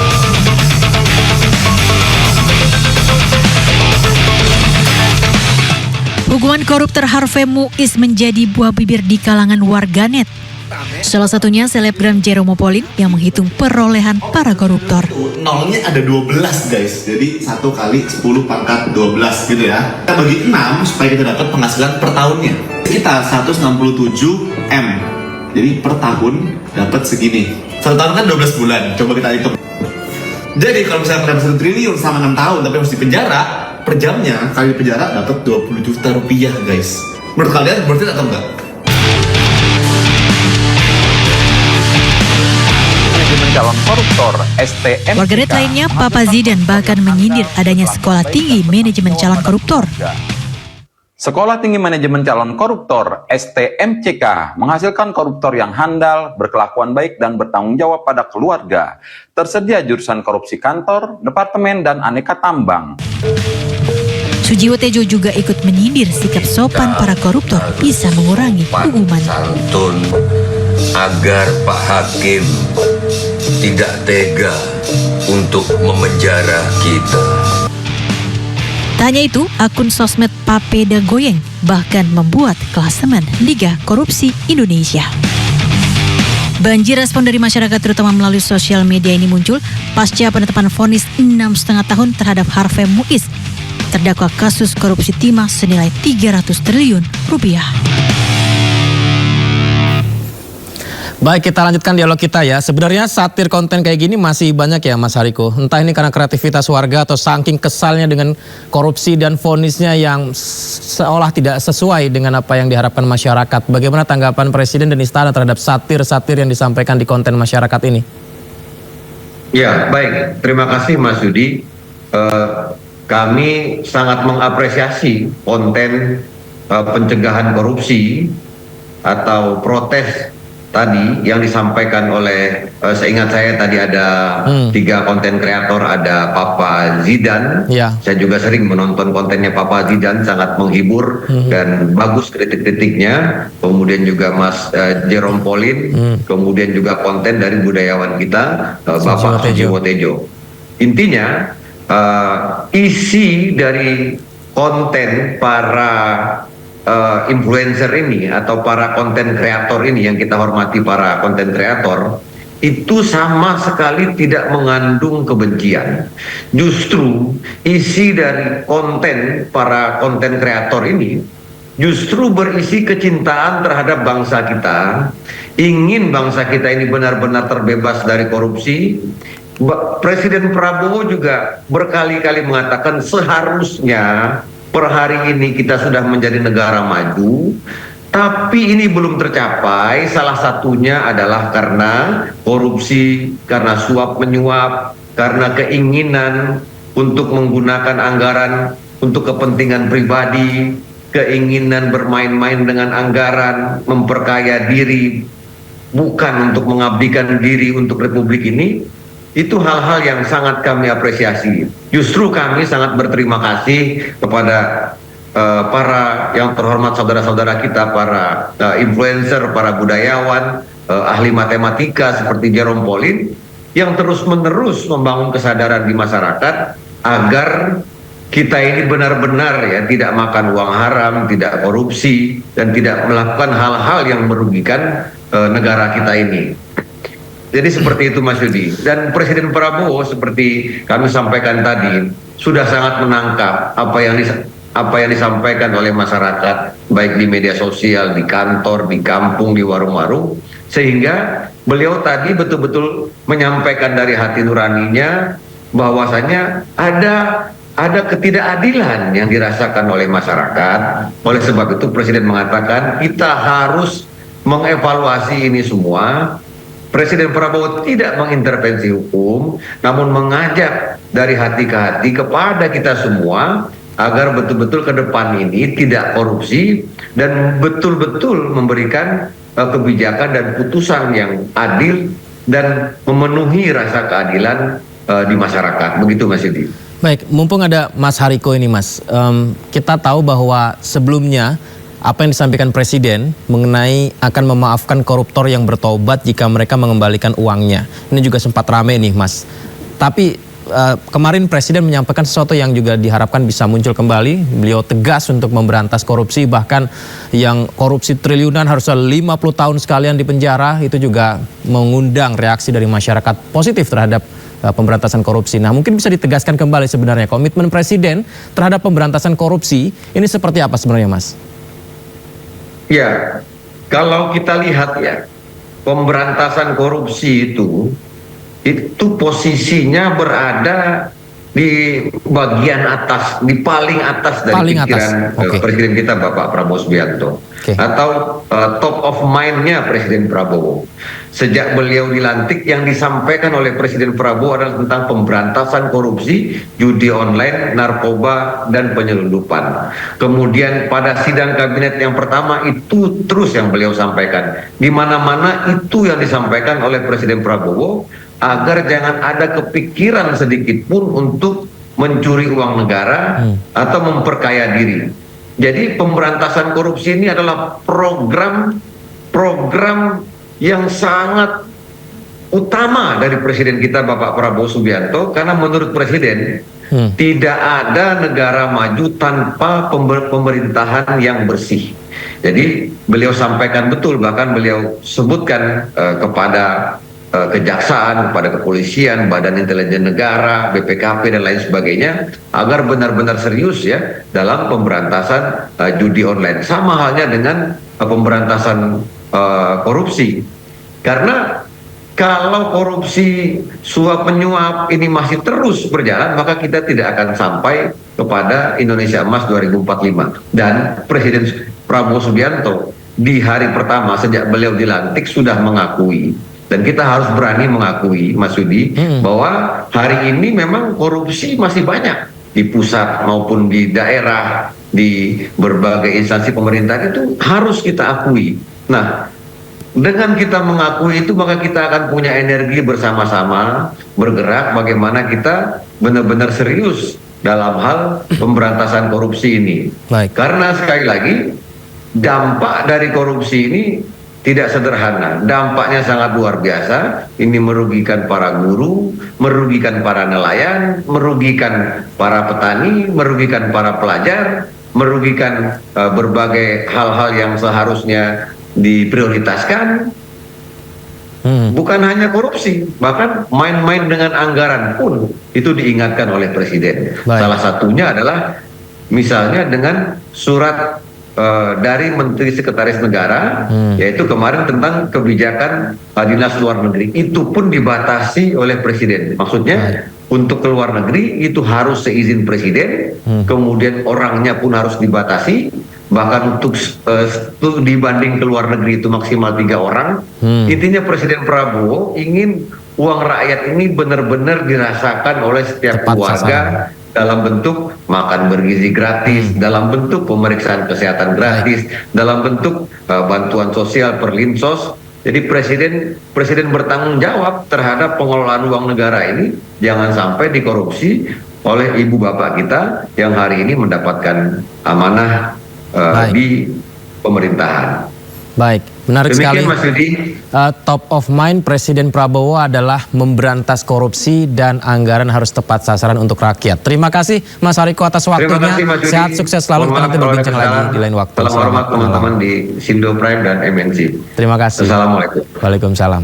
Hukuman koruptor Harvey Muiz menjadi buah bibir di kalangan warganet. Salah satunya selebgram Jerome Pauline yang menghitung perolehan para koruptor. Nolnya ada 12 guys, jadi 1 kali 10 pangkat 12 gitu ya. Kita bagi 6 supaya kita dapat penghasilan per tahunnya. Kita 167 M, jadi per tahun dapat segini. 1 tahun kan 12 bulan, coba kita hitung. Jadi kalau misalnya pendapat 1 triliun sama 6 tahun tapi harus dipenjara, per jamnya kali penjara dapat 20 juta rupiah guys. Menurut kalian worth it atau enggak? Manajemen Calon Koruptor STM. Warganet lainnya Papa Zidan bahkan menyindir adanya sekolah tinggi manajemen calon koruptor. Sekolah Tinggi Manajemen Calon Koruptor STMCK menghasilkan koruptor yang handal, berkelakuan baik dan bertanggung jawab pada keluarga. Tersedia jurusan korupsi kantor, departemen dan aneka tambang. Sujiwo Tejo juga ikut menyindir sikap sopan para koruptor bisa mengurangi hukuman. Santun agar Pak Hakim tidak tega untuk memenjara kita. Tak hanya itu, akun sosmed Papeda Goyeng bahkan membuat klasemen Liga Korupsi Indonesia. Banjir respon dari masyarakat terutama melalui sosial media ini muncul pasca penetapan vonis 6,5 tahun terhadap Harvey Muiz, terdakwa kasus korupsi timah senilai 300 triliun rupiah. Baik, kita lanjutkan dialog kita ya. Sebenarnya satir konten kayak gini masih banyak ya Mas Hariko. Entah ini karena kreativitas warga atau saking kesalnya dengan korupsi dan vonisnya yang seolah tidak sesuai dengan apa yang diharapkan masyarakat. Bagaimana tanggapan Presiden dan Istana terhadap satir-satir yang disampaikan di konten masyarakat ini? Ya, baik. Terima kasih Mas Yudi. Kami sangat mengapresiasi konten pencegahan korupsi atau protes tadi yang disampaikan oleh, seingat saya tadi ada 3 konten kreator, ada Papa Zidan. Saya juga sering menonton kontennya Papa Zidan, sangat menghibur dan bagus kritik-kritiknya. Kemudian juga Mas Jerome Pauline, kemudian juga konten dari budayawan kita Bapak Sujiwo Tejo. Intinya isi dari konten para influencer ini atau para konten kreator ini, yang kita hormati para konten kreator, itu sama sekali tidak mengandung kebencian. Justru isi dari konten para konten kreator ini justru berisi kecintaan terhadap bangsa kita, ingin bangsa kita ini benar-benar terbebas dari korupsi. Presiden Prabowo juga berkali-kali mengatakan seharusnya per hari ini kita sudah menjadi negara maju, tapi ini belum tercapai. Salah satunya adalah karena korupsi, karena suap menyuap, karena keinginan untuk menggunakan anggaran untuk kepentingan pribadi, keinginan bermain-main dengan anggaran, memperkaya diri, bukan untuk mengabdikan diri untuk republik ini. Itu hal-hal yang sangat kami apresiasi. Justru kami sangat berterima kasih kepada para yang terhormat saudara-saudara kita, para influencer, para budayawan, ahli matematika seperti Jerome Pauline, yang terus-menerus membangun kesadaran di masyarakat agar kita ini benar-benar ya tidak makan uang haram, tidak korupsi, dan tidak melakukan hal-hal yang merugikan negara kita ini. Jadi seperti itu Mas Yudi. Dan Presiden Prabowo seperti kami sampaikan tadi sudah sangat menangkap apa yang disampaikan oleh masyarakat, baik di media sosial, di kantor, di kampung, di warung-warung, sehingga beliau tadi betul-betul menyampaikan dari hati nuraninya bahwasanya ada ketidakadilan yang dirasakan oleh masyarakat. Oleh sebab itu Presiden mengatakan kita harus mengevaluasi ini semua. Presiden Prabowo tidak mengintervensi hukum, namun mengajak dari hati ke hati kepada kita semua agar betul-betul ke depan ini tidak korupsi dan betul-betul memberikan kebijakan dan putusan yang adil dan memenuhi rasa keadilan di masyarakat. Begitu Mas Yudi. Baik, mumpung ada Mas Hariko ini Mas, kita tahu bahwa sebelumnya apa yang disampaikan Presiden mengenai akan memaafkan koruptor yang bertobat jika mereka mengembalikan uangnya. Ini juga sempat rame nih Mas. Tapi kemarin Presiden menyampaikan sesuatu yang juga diharapkan bisa muncul kembali. Beliau tegas untuk memberantas korupsi, bahkan yang korupsi triliunan harusnya 50 tahun sekalian di penjara. Itu juga mengundang reaksi dari masyarakat positif terhadap pemberantasan korupsi. Nah, mungkin bisa ditegaskan kembali sebenarnya komitmen Presiden terhadap pemberantasan korupsi ini seperti apa sebenarnya Mas? Ya, kalau kita lihat ya, pemberantasan korupsi itu posisinya berada di bagian atas, di paling atas dari pikiran Presiden kita Bapak Prabowo Subianto, atau top of mind-nya Presiden Prabowo. Sejak beliau dilantik, yang disampaikan oleh Presiden Prabowo adalah tentang pemberantasan korupsi, judi online, narkoba, dan penyelundupan. Kemudian pada sidang kabinet yang pertama itu terus yang beliau sampaikan. Di mana-mana itu yang disampaikan oleh Presiden Prabowo, agar jangan ada kepikiran sedikit pun untuk mencuri uang negara atau memperkaya diri. Jadi pemberantasan korupsi ini adalah program yang sangat utama dari Presiden kita Bapak Prabowo Subianto, karena menurut Presiden tidak ada negara maju tanpa pemerintahan yang bersih. Jadi beliau sampaikan betul, bahkan beliau sebutkan kepada kejaksaan, kepada kepolisian, Badan Intelijen Negara, BPKP dan lain sebagainya, agar benar-benar serius ya dalam pemberantasan judi online. Sama halnya dengan pemberantasan korupsi. Karena kalau korupsi suap menyuap ini masih terus berjalan, maka kita tidak akan sampai kepada Indonesia Emas 2045. Dan Presiden Prabowo Subianto di hari pertama sejak beliau dilantik sudah mengakui Dan kita harus berani mengakui, Mas Yudi, bahwa hari ini memang korupsi masih banyak di pusat maupun di daerah, di berbagai instansi pemerintahan, itu harus kita akui. Nah, dengan kita mengakui itu, maka kita akan punya energi bersama-sama bergerak bagaimana kita benar-benar serius dalam hal pemberantasan korupsi ini. Karena sekali lagi, dampak dari korupsi ini tidak sederhana, dampaknya sangat luar biasa. Ini merugikan para guru, merugikan para nelayan, merugikan para petani, merugikan para pelajar, merugikan berbagai hal-hal yang seharusnya diprioritaskan. Bukan hanya korupsi, bahkan main-main dengan anggaran pun itu diingatkan oleh Presiden. Salah satunya adalah misalnya dengan surat dari Menteri Sekretaris Negara, yaitu kemarin tentang kebijakan dinas luar negeri, itu pun dibatasi oleh Presiden. Maksudnya untuk ke luar negeri itu harus seizin Presiden, kemudian orangnya pun harus dibatasi, bahkan untuk dibanding ke luar negeri itu maksimal 3 orang. Intinya Presiden Prabowo ingin uang rakyat ini benar-benar dirasakan oleh setiap keluarga, dalam bentuk makan bergizi gratis, dalam bentuk pemeriksaan kesehatan gratis, dalam bentuk bantuan sosial per Linsos. Jadi presiden bertanggung jawab terhadap pengelolaan uang negara ini, jangan sampai dikorupsi oleh ibu bapak kita yang hari ini mendapatkan amanah di pemerintahan. Baik, menarik sekali. Mas Yudi. Top of mind Presiden Prabowo adalah memberantas korupsi dan anggaran harus tepat sasaran untuk rakyat. Terima kasih Mas Hariko atas waktunya. Sehat, sukses selalu. Kita nanti berbincang lagi di lain waktu. Salam hormat teman-teman di Sindo Prime dan MNC. Terima kasih. Assalamualaikum. Waalaikumsalam.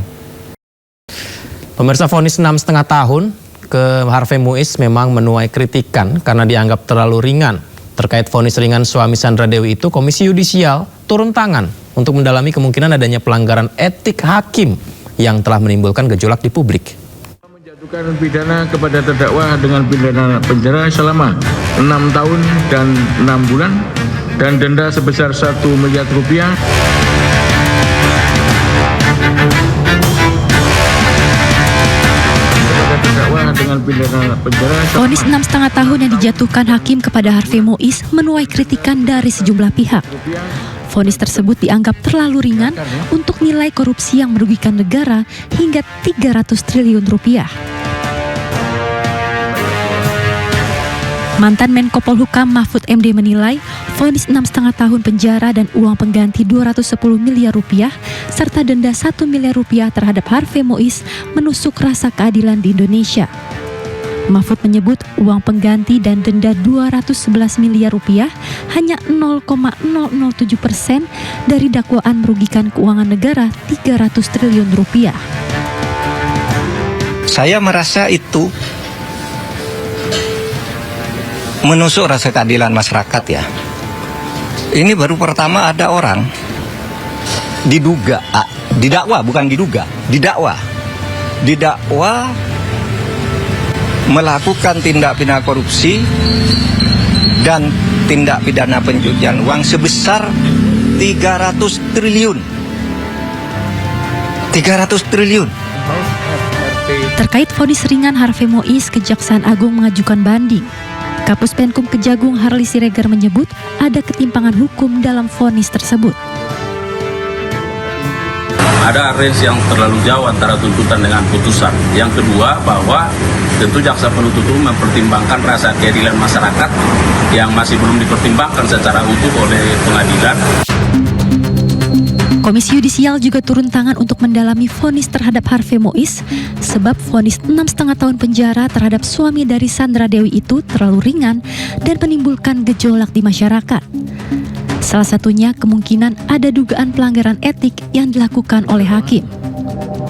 Pemirsa, vonis 6,5 tahun ke Harvey Muiz memang menuai kritikan karena dianggap terlalu ringan. Terkait vonis ringan suami Sandra Dewi itu, Komisi Yudisial turun tangan untuk mendalami kemungkinan adanya pelanggaran etik hakim yang telah menimbulkan gejolak di publik. Menjatuhkan pidana kepada terdakwa dengan pidana penjara selama 6 tahun dan 6 bulan dan denda sebesar 1 miliar rupiah. Vonis 6,5 tahun yang dijatuhkan hakim kepada Harvey Muiz menuai kritikan dari sejumlah pihak. Vonis tersebut dianggap terlalu ringan untuk nilai korupsi yang merugikan negara hingga 300 triliun rupiah. Mantan Menko Polhukam Mahfud MD menilai vonis 6,5 tahun penjara dan uang pengganti 210 miliar rupiah serta denda 1 miliar rupiah terhadap Harvey Muiz menusuk rasa keadilan di Indonesia. Mahfud menyebut uang pengganti dan denda 211 miliar rupiah hanya 0,007% dari dakwaan merugikan keuangan negara 300 triliun rupiah. Saya merasa itu menusuk rasa keadilan masyarakat ya. Ini baru pertama ada orang didakwa melakukan tindak pidana korupsi dan tindak pidana pencucian uang sebesar 300 triliun. Terkait vonis ringan Harvey Muiz, Kejaksaan Agung mengajukan banding. Kapus Penkum Kejagung Harli Siregar menyebut ada ketimpangan hukum dalam vonis tersebut. Ada range yang terlalu jauh antara tuntutan dengan putusan. Yang kedua, bahwa tentu jaksa penuntut umum mempertimbangkan rasa keadilan masyarakat yang masih belum dipertimbangkan secara utuh oleh pengadilan. Komisi Yudisial juga turun tangan untuk mendalami vonis terhadap Harvey Muiz sebab vonis 6,5 tahun penjara terhadap suami dari Sandra Dewi itu terlalu ringan dan menimbulkan gejolak di masyarakat. Salah satunya kemungkinan ada dugaan pelanggaran etik yang dilakukan oleh hakim.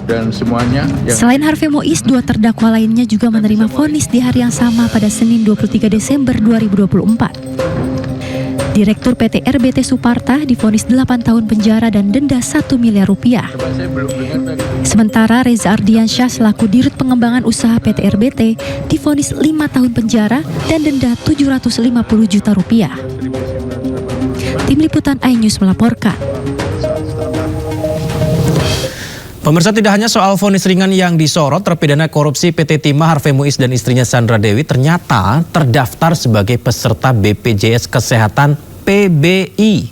Dan semuanya Selain Harvey Muiz, 2 terdakwa lainnya juga menerima vonis di hari yang sama pada Senin 23 Desember 2024. Direktur PT RBT Suparta divonis 8 tahun penjara dan denda 1 miliar rupiah. Sementara Reza Ardiansyah selaku Dirut Pengembangan Usaha PT RBT divonis 5 tahun penjara dan denda 750 juta rupiah. Tim Liputan iNews melaporkan. Pemirsa, tidak hanya soal vonis ringan yang disorot, terpidana korupsi PT Timah Harvey Muiz dan istrinya Sandra Dewi ternyata terdaftar sebagai peserta BPJS Kesehatan PBI.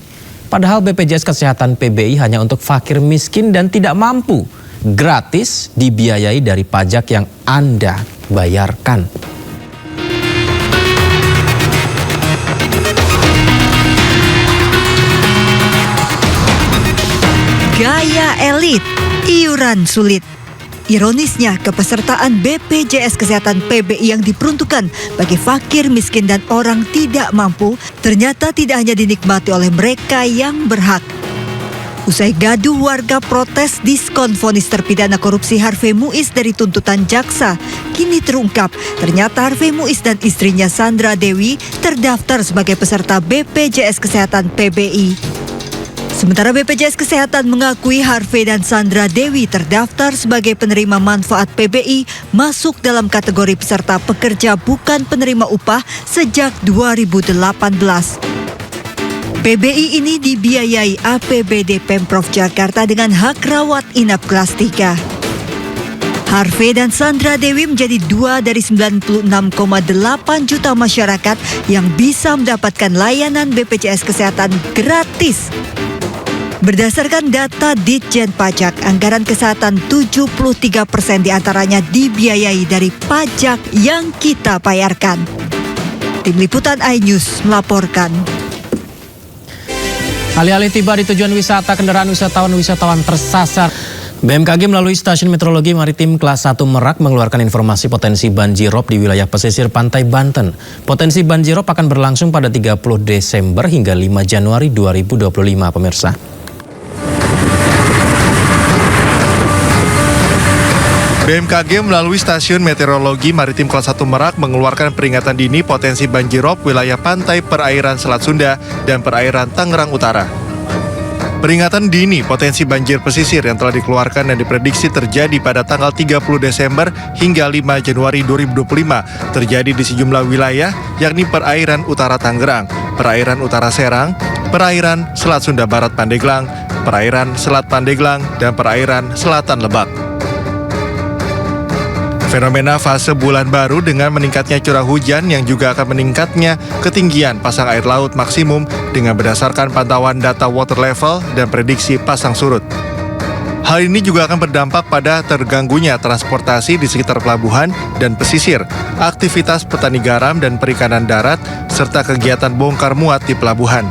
Padahal BPJS Kesehatan PBI hanya untuk fakir miskin dan tidak mampu. Gratis dibiayai dari pajak yang Anda bayarkan. Gaya elit, iuran sulit. Ironisnya, kepesertaan BPJS Kesehatan PBI yang diperuntukkan bagi fakir, miskin, dan orang tidak mampu ternyata tidak hanya dinikmati oleh mereka yang berhak. Usai gaduh warga protes diskon vonis terpidana korupsi Harvey Muiz dari tuntutan jaksa, kini terungkap ternyata Harvey Muiz dan istrinya Sandra Dewi terdaftar sebagai peserta BPJS Kesehatan PBI. Sementara BPJS Kesehatan mengakui Harvey dan Sandra Dewi terdaftar sebagai penerima manfaat PBI masuk dalam kategori peserta pekerja bukan penerima upah sejak 2018. PBI ini dibiayai APBD Pemprov Jakarta dengan hak rawat inap kelas 3. Harvey dan Sandra Dewi menjadi 2 dari 96,8 juta masyarakat yang bisa mendapatkan layanan BPJS Kesehatan gratis. Berdasarkan data Ditjen Pajak, anggaran kesehatan 73% diantaranya dibiayai dari pajak yang kita bayarkan. Tim Liputan iNews melaporkan. Alih-alih tiba di tujuan wisata, kendaraan wisatawan tersasar. BMKG melalui Stasiun Meteorologi Maritim Kelas 1 Merak mengeluarkan informasi potensi banjirop di wilayah pesisir pantai Banten. Potensi banjirop akan berlangsung pada 30 Desember hingga 5 Januari 2025, pemirsa. BMKG melalui Stasiun Meteorologi Maritim Kelas 1 Merak mengeluarkan peringatan dini potensi banjirop wilayah pantai perairan Selat Sunda dan perairan Tangerang Utara. Peringatan dini potensi banjir pesisir yang telah dikeluarkan dan diprediksi terjadi pada tanggal 30 Desember hingga 5 Januari 2025 terjadi di sejumlah wilayah yakni perairan utara Tangerang, perairan utara Serang, perairan Selat Sunda Barat Pandeglang, perairan Selat Pandeglang, dan perairan Selatan Lebak. Fenomena fase bulan baru dengan meningkatnya curah hujan yang juga akan meningkatnya ketinggian pasang air laut maksimum dengan berdasarkan pantauan data water level dan prediksi pasang surut. Hal ini juga akan berdampak pada terganggunya transportasi di sekitar pelabuhan dan pesisir, aktivitas petani garam dan perikanan darat, serta kegiatan bongkar muat di pelabuhan.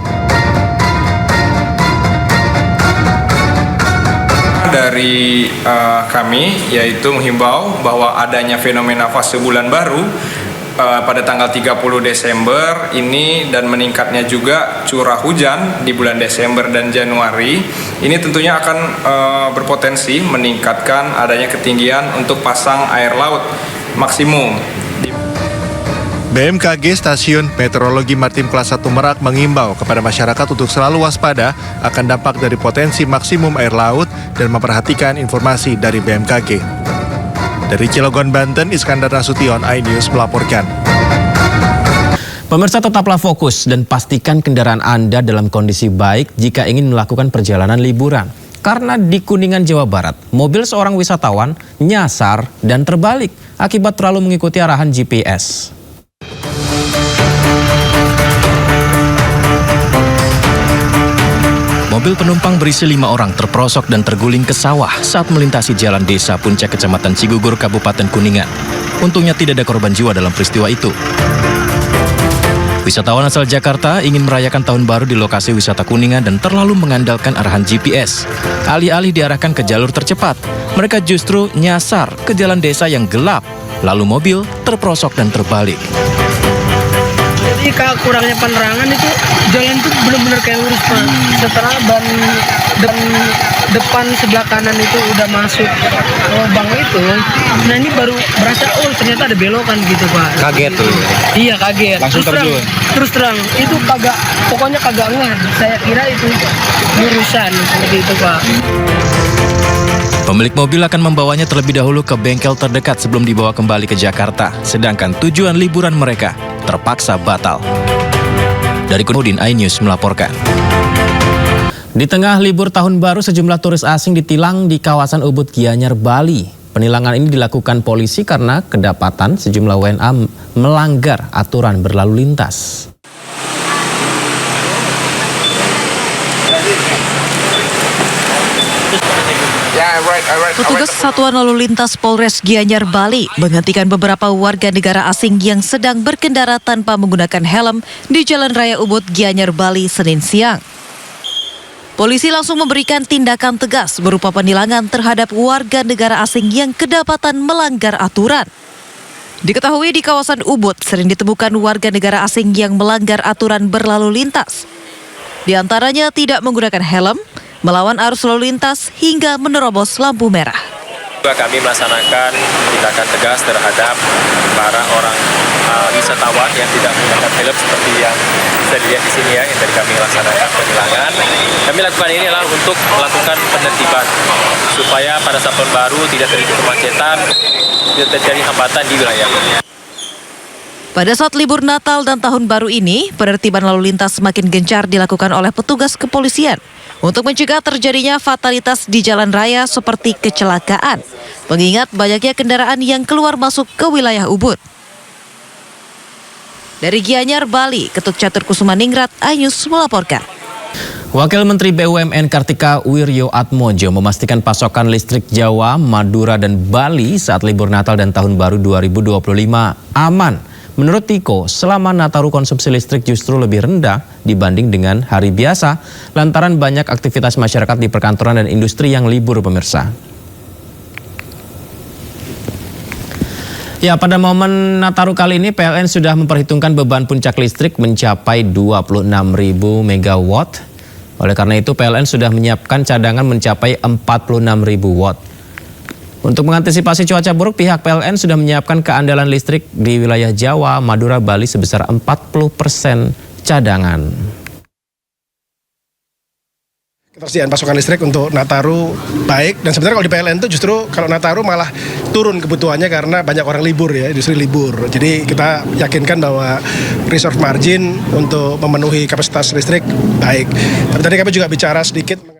Dari kami yaitu menghimbau bahwa adanya fenomena fase bulan baru pada tanggal 30 Desember ini dan meningkatnya juga curah hujan di bulan Desember dan Januari ini tentunya akan berpotensi meningkatkan adanya ketinggian untuk pasang air laut maksimum. BMKG Stasiun Meteorologi Maritim Kelas 1 Merak mengimbau kepada masyarakat untuk selalu waspada akan dampak dari potensi maksimum air laut dan memperhatikan informasi dari BMKG. Dari Cilegon, Banten, Iskandar Nasution, iNews melaporkan. Pemirsa, tetaplah fokus dan pastikan kendaraan Anda dalam kondisi baik jika ingin melakukan perjalanan liburan. Karena di Kuningan, Jawa Barat, mobil seorang wisatawan nyasar dan terbalik akibat terlalu mengikuti arahan GPS. Mobil penumpang berisi 5 orang terperosok dan terguling ke sawah saat melintasi jalan desa Puncak, Kecamatan Cigugur, Kabupaten Kuningan. Untungnya tidak ada korban jiwa dalam peristiwa itu. Wisatawan asal Jakarta ingin merayakan tahun baru di lokasi wisata Kuningan dan terlalu mengandalkan arahan GPS. Alih-alih diarahkan ke jalur tercepat, mereka justru nyasar ke jalan desa yang gelap. Lalu mobil terperosok dan terbalik. Jadi kurangnya penerangan itu jalan itu benar-benar kayak lurus, Pak. Setelah ban depan sebelah kanan itu udah masuk lubang itu, nah ini baru berasa ternyata ada belokan gitu, Pak. Kaget tuh. Iya, kaget. Langsung terjun. Terus terang itu pokoknya kagak ngeh. Saya kira itu lurusan seperti itu, Pak. Pemilik mobil akan membawanya terlebih dahulu ke bengkel terdekat sebelum dibawa kembali ke Jakarta. Sedangkan tujuan liburan mereka terpaksa batal. Dari Kunudin, iNews melaporkan. Di tengah libur tahun baru, sejumlah turis asing ditilang di kawasan Ubud, Gianyar, Bali. Penilangan ini dilakukan polisi karena kedapatan sejumlah WNA melanggar aturan berlalu lintas. Petugas Satuan Lalu Lintas Polres Gianyar, Bali menghentikan beberapa warga negara asing yang sedang berkendara tanpa menggunakan helm di Jalan Raya Ubud, Gianyar, Bali, Senin siang. Polisi langsung memberikan tindakan tegas berupa penilangan terhadap warga negara asing yang kedapatan melanggar aturan. Diketahui di kawasan Ubud sering ditemukan warga negara asing yang melanggar aturan berlalu lintas. Di antaranya tidak menggunakan helm, melawan arus lalu lintas hingga menerobos lampu merah. Kami melaksanakan tindakan tegas terhadap para orang wisatawan yang tidak menggunakan helm seperti yang bisa dilihat di sini ya, yang tadi kami laksanakan penilangan. Kami lakukan ini adalah untuk melakukan penertiban supaya pada saat tahun baru tidak terjadi kemacetan, tidak terjadi hambatan di wilayah. Pada saat libur Natal dan Tahun Baru ini, penertiban lalu lintas semakin gencar dilakukan oleh petugas kepolisian untuk mencegah terjadinya fatalitas di jalan raya seperti kecelakaan, mengingat banyaknya kendaraan yang keluar masuk ke wilayah Ubud. Dari Gianyar, Bali, Ketut Catur Kusumaningrat, Ayus melaporkan. Wakil Menteri BUMN Kartika Wirjoatmojo memastikan pasokan listrik Jawa, Madura, dan Bali saat libur Natal dan Tahun Baru 2025 aman. Menurut Tiko, selama Nataru konsumsi listrik justru lebih rendah dibanding dengan hari biasa lantaran banyak aktivitas masyarakat di perkantoran dan industri yang libur, pemirsa. Ya, pada momen Nataru kali ini PLN sudah memperhitungkan beban puncak listrik mencapai 26.000 megawatt. Oleh karena itu PLN sudah menyiapkan cadangan mencapai 46.000 watt. Untuk mengantisipasi cuaca buruk, pihak PLN sudah menyiapkan keandalan listrik di wilayah Jawa, Madura, Bali sebesar 40% cadangan. Ketersediaan pasokan listrik untuk Nataru baik, dan sebenarnya kalau di PLN itu justru kalau Nataru malah turun kebutuhannya karena banyak orang libur ya, industri libur. Jadi kita yakinkan bahwa reserve margin untuk memenuhi kapasitas listrik baik. Tapi tadi kami juga bicara sedikit.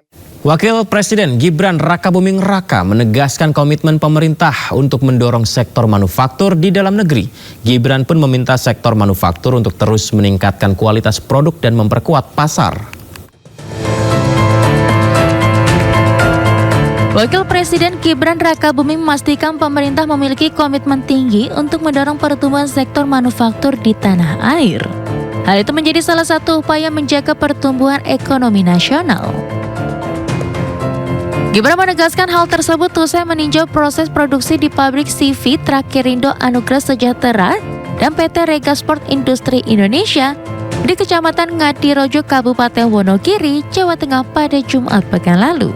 Wakil Presiden Gibran Rakabuming Raka menegaskan komitmen pemerintah untuk mendorong sektor manufaktur di dalam negeri. Gibran pun meminta sektor manufaktur untuk terus meningkatkan kualitas produk dan memperkuat pasar. Wakil Presiden Gibran Rakabuming memastikan pemerintah memiliki komitmen tinggi untuk mendorong pertumbuhan sektor manufaktur di tanah air. Hal itu menjadi salah satu upaya menjaga pertumbuhan ekonomi nasional. Gibran menegaskan hal tersebut usai meninjau proses produksi di pabrik CV Trakirindo Anugrah Sejahtera dan PT Regasport Industri Indonesia di Kecamatan Ngadirojo, Kabupaten Wonogiri, Jawa Tengah pada Jumat pekan lalu.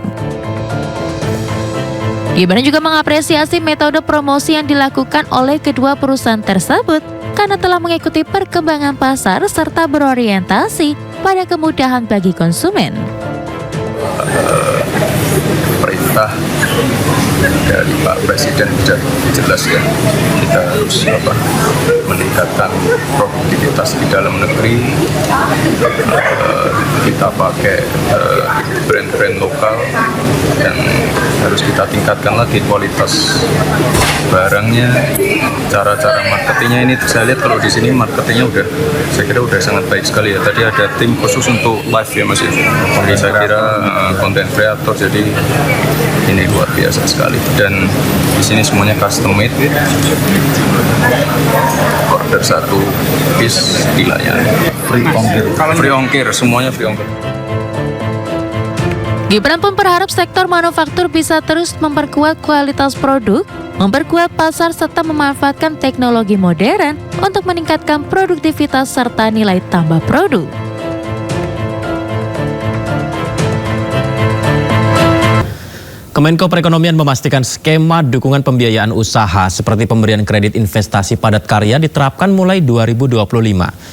Gibran juga mengapresiasi metode promosi yang dilakukan oleh kedua perusahaan tersebut karena telah mengikuti perkembangan pasar serta berorientasi pada kemudahan bagi konsumen. Perintah dari Pak Presiden sudah jelas ya, kita harus meningkatkan produktivitas di dalam negeri, kita pakai brand-brand lokal dan harus kita tingkatkan lagi kualitas barangnya, cara-cara marketingnya. Ini saya lihat kalau di sini marketingnya saya kira udah sangat baik sekali ya. Tadi ada tim khusus untuk live ya Mas ya. Jadi saya kira konten kreator, jadi ini luar biasa sekali. Dan di sini semuanya custom made, order satu piece dilayani, free ongkir, semuanya free ongkir. Gibran pun berharap sektor manufaktur bisa terus memperkuat kualitas produk, memperkuat pasar serta memanfaatkan teknologi modern untuk meningkatkan produktivitas serta nilai tambah produk. Kemenko Perekonomian memastikan skema dukungan pembiayaan usaha seperti pemberian kredit investasi padat karya diterapkan mulai 2025.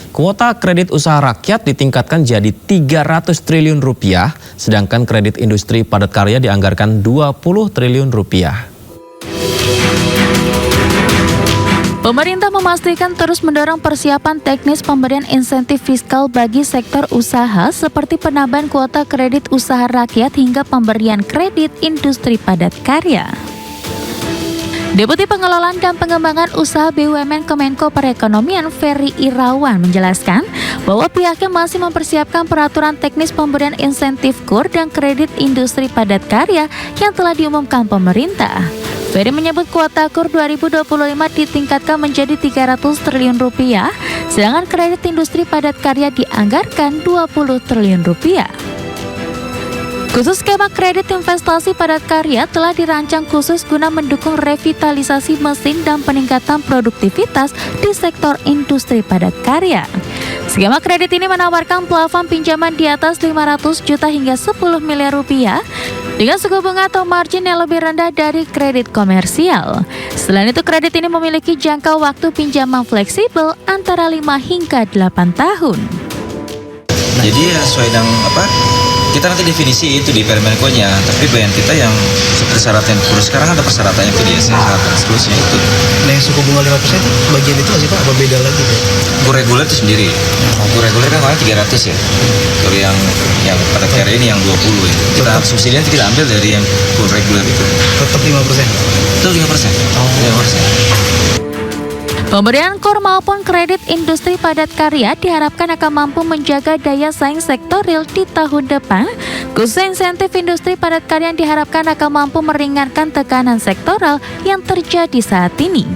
Kuota kredit usaha rakyat ditingkatkan jadi 300 triliun rupiah, sedangkan kredit industri padat karya dianggarkan 20 triliun rupiah. Pemerintah memastikan terus mendorong persiapan teknis pemberian insentif fiskal bagi sektor usaha seperti penambahan kuota kredit usaha rakyat hingga pemberian kredit industri padat karya. Deputi Pengelolaan dan Pengembangan Usaha BUMN Kemenko Perekonomian Ferry Irawan menjelaskan bahwa pihaknya masih mempersiapkan peraturan teknis pemberian insentif KUR dan kredit industri padat karya yang telah diumumkan pemerintah. Ferry menyebut kuota KUR 2025 ditingkatkan menjadi 300 triliun rupiah, sedangkan kredit industri padat karya dianggarkan 20 triliun rupiah. Khusus skema kredit investasi padat karya telah dirancang khusus guna mendukung revitalisasi mesin dan peningkatan produktivitas di sektor industri padat karya. Skema kredit ini menawarkan plafon pinjaman di atas 500 juta hingga 10 miliar rupiah dengan suku bunga atau margin yang lebih rendah dari kredit komersial. Selain itu, kredit ini memiliki jangka waktu pinjaman fleksibel antara 5 hingga 8 tahun. Jadi ya sesuai dengan kita nanti definisi itu di Permenko-nya, tapi bayan kita yang seperti syarat yang kurus sekarang ada persyaratannya itu di SN dan seterusnya itu. Nah yang suku bunga 5% itu bagian itu sih Pak, apa beda lagi Pak? KUR reguler itu sendiri. KUR reguler kan kemarin 300 ya. KUR yang pada karya ini yang 20 ya. Kita subsidi nanti kita ambil dari yang KUR reguler itu. Tetap 5%? Itu 5%. 5%. Pemberian KUR maupun kredit industri padat karya diharapkan akan mampu menjaga daya saing sektor real di tahun depan. Khusus insentif industri padat karya yang diharapkan akan mampu meringankan tekanan sektoral yang terjadi saat ini.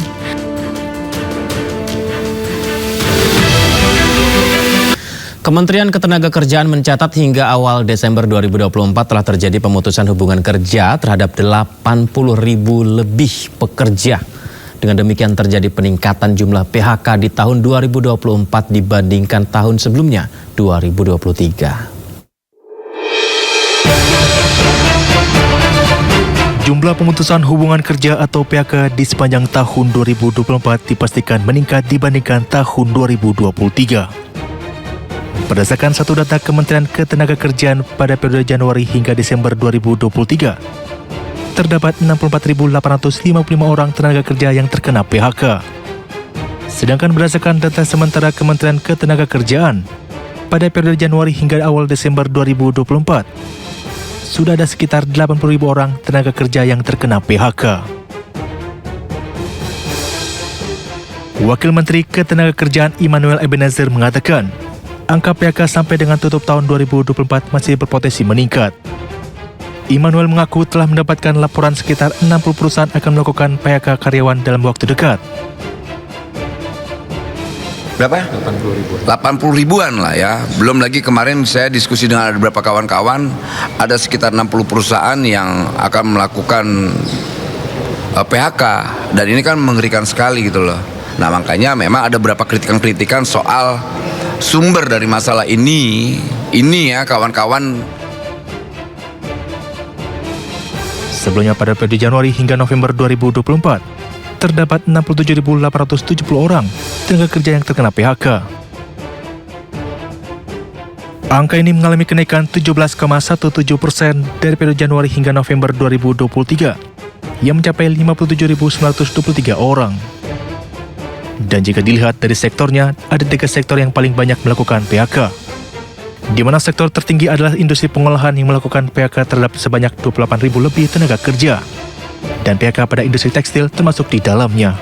Kementerian Ketenagakerjaan mencatat hingga awal Desember 2024 telah terjadi pemutusan hubungan kerja terhadap 80.000 lebih pekerja. Dengan demikian terjadi peningkatan jumlah PHK di tahun 2024 dibandingkan tahun sebelumnya, 2023. Jumlah pemutusan hubungan kerja atau PHK di sepanjang tahun 2024 dipastikan meningkat dibandingkan tahun 2023. Berdasarkan satu data Kementerian Ketenagakerjaan pada periode Januari hingga Desember 2023, terdapat 64.855 orang tenaga kerja yang terkena PHK. Sedangkan berdasarkan data sementara Kementerian Ketenagakerjaan, pada periode Januari hingga awal Desember 2024, sudah ada sekitar 80.000 orang tenaga kerja yang terkena PHK. Wakil Menteri Ketenagakerjaan Immanuel Ebenezer mengatakan, angka PHK sampai dengan tutup tahun 2024 masih berpotensi meningkat. Immanuel mengaku telah mendapatkan laporan sekitar 60 perusahaan akan melakukan PHK karyawan dalam waktu dekat. Berapa? 80 ribuan lah ya. Belum lagi kemarin saya diskusi dengan ada beberapa kawan-kawan, ada sekitar 60 perusahaan yang akan melakukan PHK. Dan ini kan mengerikan sekali gitu loh. Nah makanya memang ada beberapa kritikan-kritikan soal sumber dari masalah ini ya kawan-kawan. Sebelumnya pada periode Januari hingga November 2024, terdapat 67.870 orang tenaga kerja yang terkena PHK. Angka ini mengalami kenaikan 17,17% dari periode Januari hingga November 2023, yang mencapai 57.923 orang. Dan jika dilihat dari sektornya, ada 3 sektor yang paling banyak melakukan PHK. Di mana sektor tertinggi adalah industri pengolahan yang melakukan PHK terhadap sebanyak 28.000 lebih tenaga kerja. Dan PHK pada industri tekstil termasuk di dalamnya.